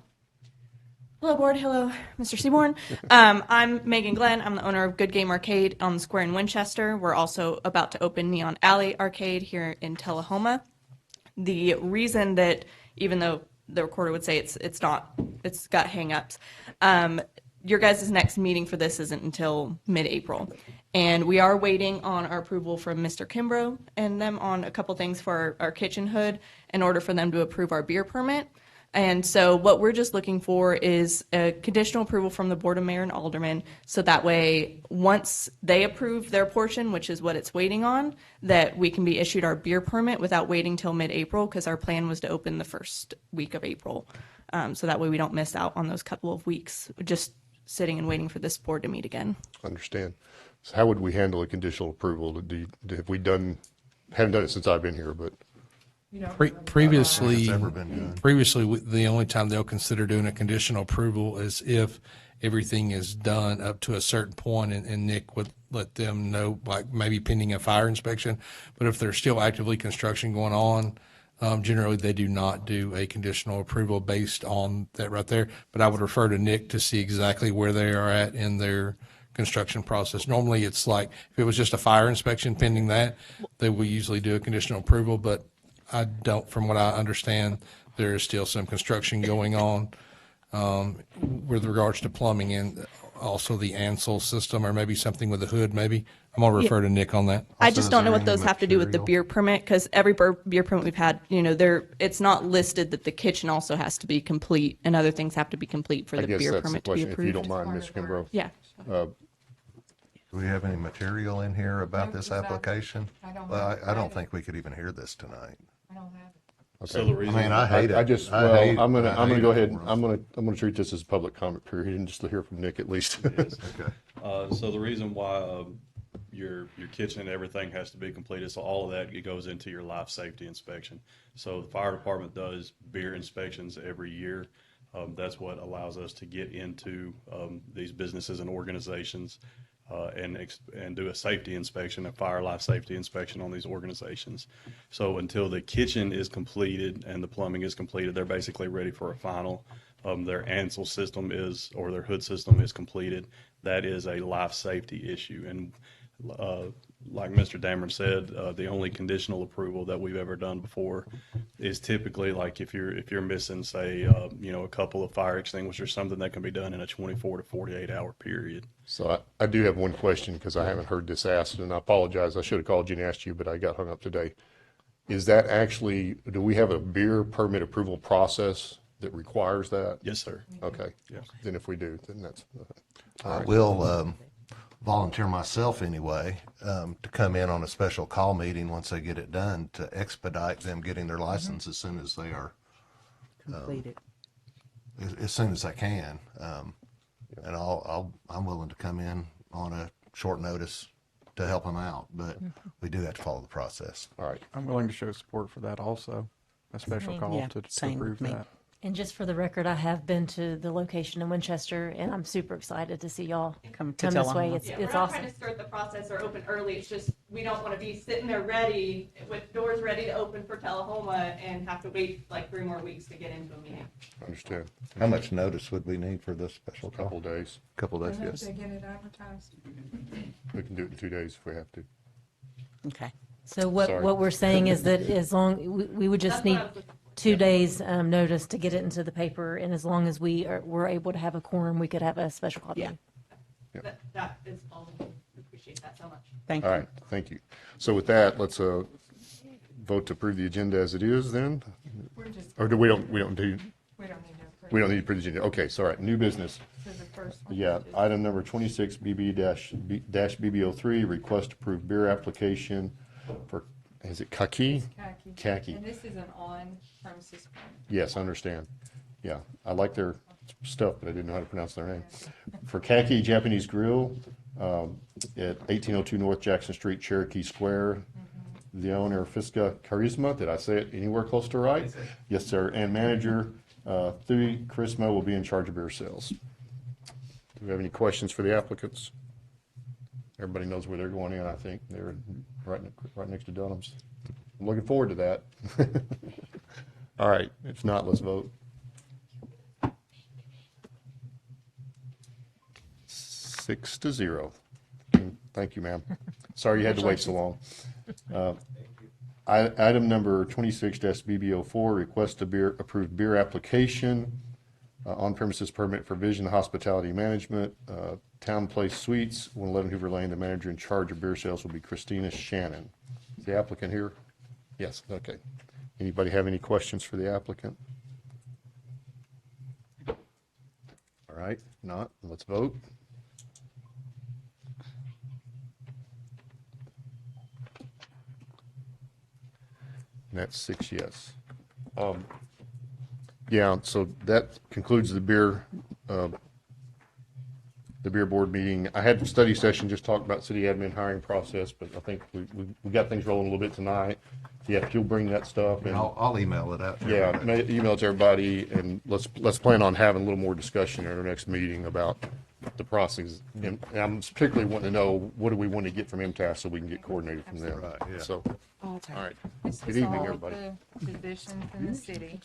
Hello, board. Hello, Mr. Seaborn. I'm Megan Glenn. I'm the owner of Good Game Arcade on the square in Winchester. We're also about to open Neon Alley Arcade here in Tullahoma. The reason that, even though the recorder would say it's got hang-ups, your guys' next meeting for this isn't until mid-April. And we are waiting on our approval from Mr. Kimbrough and them on a couple things for our kitchen hood in order for them to approve our beer permit. And so what we're just looking for is a conditional approval from the Board of Mayor and Aldermen, so that way, once they approve their portion, which is what it's waiting on, that we can be issued our beer permit without waiting till mid-April, because our plan was to open the first week of April. So that way we don't miss out on those couple of weeks, just sitting and waiting for this board to meet again. Understand. So how would we handle a conditional approval? Have we done, haven't done it since I've been here, but Previously, It's ever been done. the only time they'll consider doing a conditional approval is if everything is done up to a certain point, and Nick would let them know, like maybe pending a fire inspection. But if there's still actively construction going on, generally they do not do a conditional approval based on that right there. But I would refer to Nick to see exactly where they are at in their construction process. Normally, it's like, if it was just a fire inspection pending that, they will usually do a conditional approval, but I don't, from what I understand, there is still some construction going on with regards to plumbing and also the Ansel system, or maybe something with the hood, maybe. I'm going to refer to Nick on that. I just don't know what those have to do with the beer permit, because every beer permit we've had, it's not listed that the kitchen also has to be complete and other things have to be complete for the beer permit to be approved. If you don't mind, Mr. Kimbrough. Yeah. Do we have any material in here about this application? Well, I don't think we could even hear this tonight. I don't have it. Okay. So the reason- I mean, I hate it. I'm gonna hate go it. ahead, I'm gonna treat this as a public comment period and just to hear from Nick at least. Okay. So the reason why your kitchen and everything has to be completed, so all of that, it goes into your life safety inspection. So the fire department does beer inspections every year. That's what allows us to get into these businesses and organizations and do a safety inspection, a fire life safety inspection on these organizations. So until the kitchen is completed and the plumbing is completed, they're basically ready for a final. Their Ansel system is, or their hood system is completed. That is a life safety issue. And like Mr. Dameron said, the only conditional approval that we've ever done before is typically like if you're missing, say, a couple of fire extinguishers, something that can be done in a 24 to 48 hour period. So I do have one question, because I haven't heard this asked, and I apologize. I should have called you and asked you, but I got hung up today. Is that actually, do we have a beer permit approval process that requires that? Yes, sir. Okay. Yes. Then if we do, then that's. I will volunteer myself anyway to come in on a special call meeting once they get it done to expedite them getting their license as soon as they are Completed. as soon as I can. And I'm willing to come in on a short notice to help them out, but we do have to follow the process. All right. I'm willing to show support for that also, a special call Yeah, to same approve with me. that. And just for the record, I have been to the location in Winchester, and I'm super excited to see y'all Come to come this way. Tullahoma. It's We're it's not awesome. trying to start the process or open early. It's just, we don't want to be sitting there ready with doors ready to open for Tullahoma and have to wait like 3 more weeks to get into a meeting. Understand. How much notice would we need for this special call? Couple days. Couple days, Enough yes. to get it advertised. We can do it in 2 days if we have to. Okay. So what Sorry. we're saying is that as long, we would just need 2 days notice to get it into the paper, and as long as we're able to have a quorum, we could have a special call meeting. That is all. We appreciate that so much. Thank All you. right, thank you. So with that, let's vote to approve the agenda as it is then? We're just, Or do we don't do, we don't need to approve. we don't need to approve the agenda? Okay, so all right, new business. So the first one. Yeah, item number 26, BB-BB03, request to approve beer application for, is it Kaki? Khaki. And this is an on-premises permit. Yes, I understand. Yeah, I like their stuff, but I didn't know how to pronounce their name. For Kaki Japanese Grill at 1802 North Jackson Street, Cherokee Square. The owner, Fiska Charisma, did I say it anywhere close to right? Yes, sir. And manager, Thuy Charisma, will be in charge of beer sales. Do we have any questions for the applicants? Everybody knows where they're going in, I think. They're right next to Dunham's. I'm looking forward to that. All right, if not, let's vote. 6-0. Thank you, ma'am. Sorry you had to wait so long. Item number 26-BB04, request to approve beer application, on-premises permit for Vision Hospitality Management, Town Place Suites, 111 Hoover Lane. The manager in charge of beer sales will be Christina Shannon. Is the applicant here? Yes, okay. Anybody have any questions for the applicant? right, not, let's vote. And that's 6 yes. Yeah, so that concludes the beer board meeting. I had a study session, just talked about city admin hiring process, but I think we got things rolling a little bit tonight. Yeah, if you'll bring that stuff and. I'll email it out to Yeah, everybody. email it to everybody, and let's plan on having a little more discussion at our next meeting about the process. And I'm particularly wanting to know, what do we want to get from MTS so we can get coordinated from them. Right, yeah. So, all right. This Good is evening, all everybody. the positions in the city.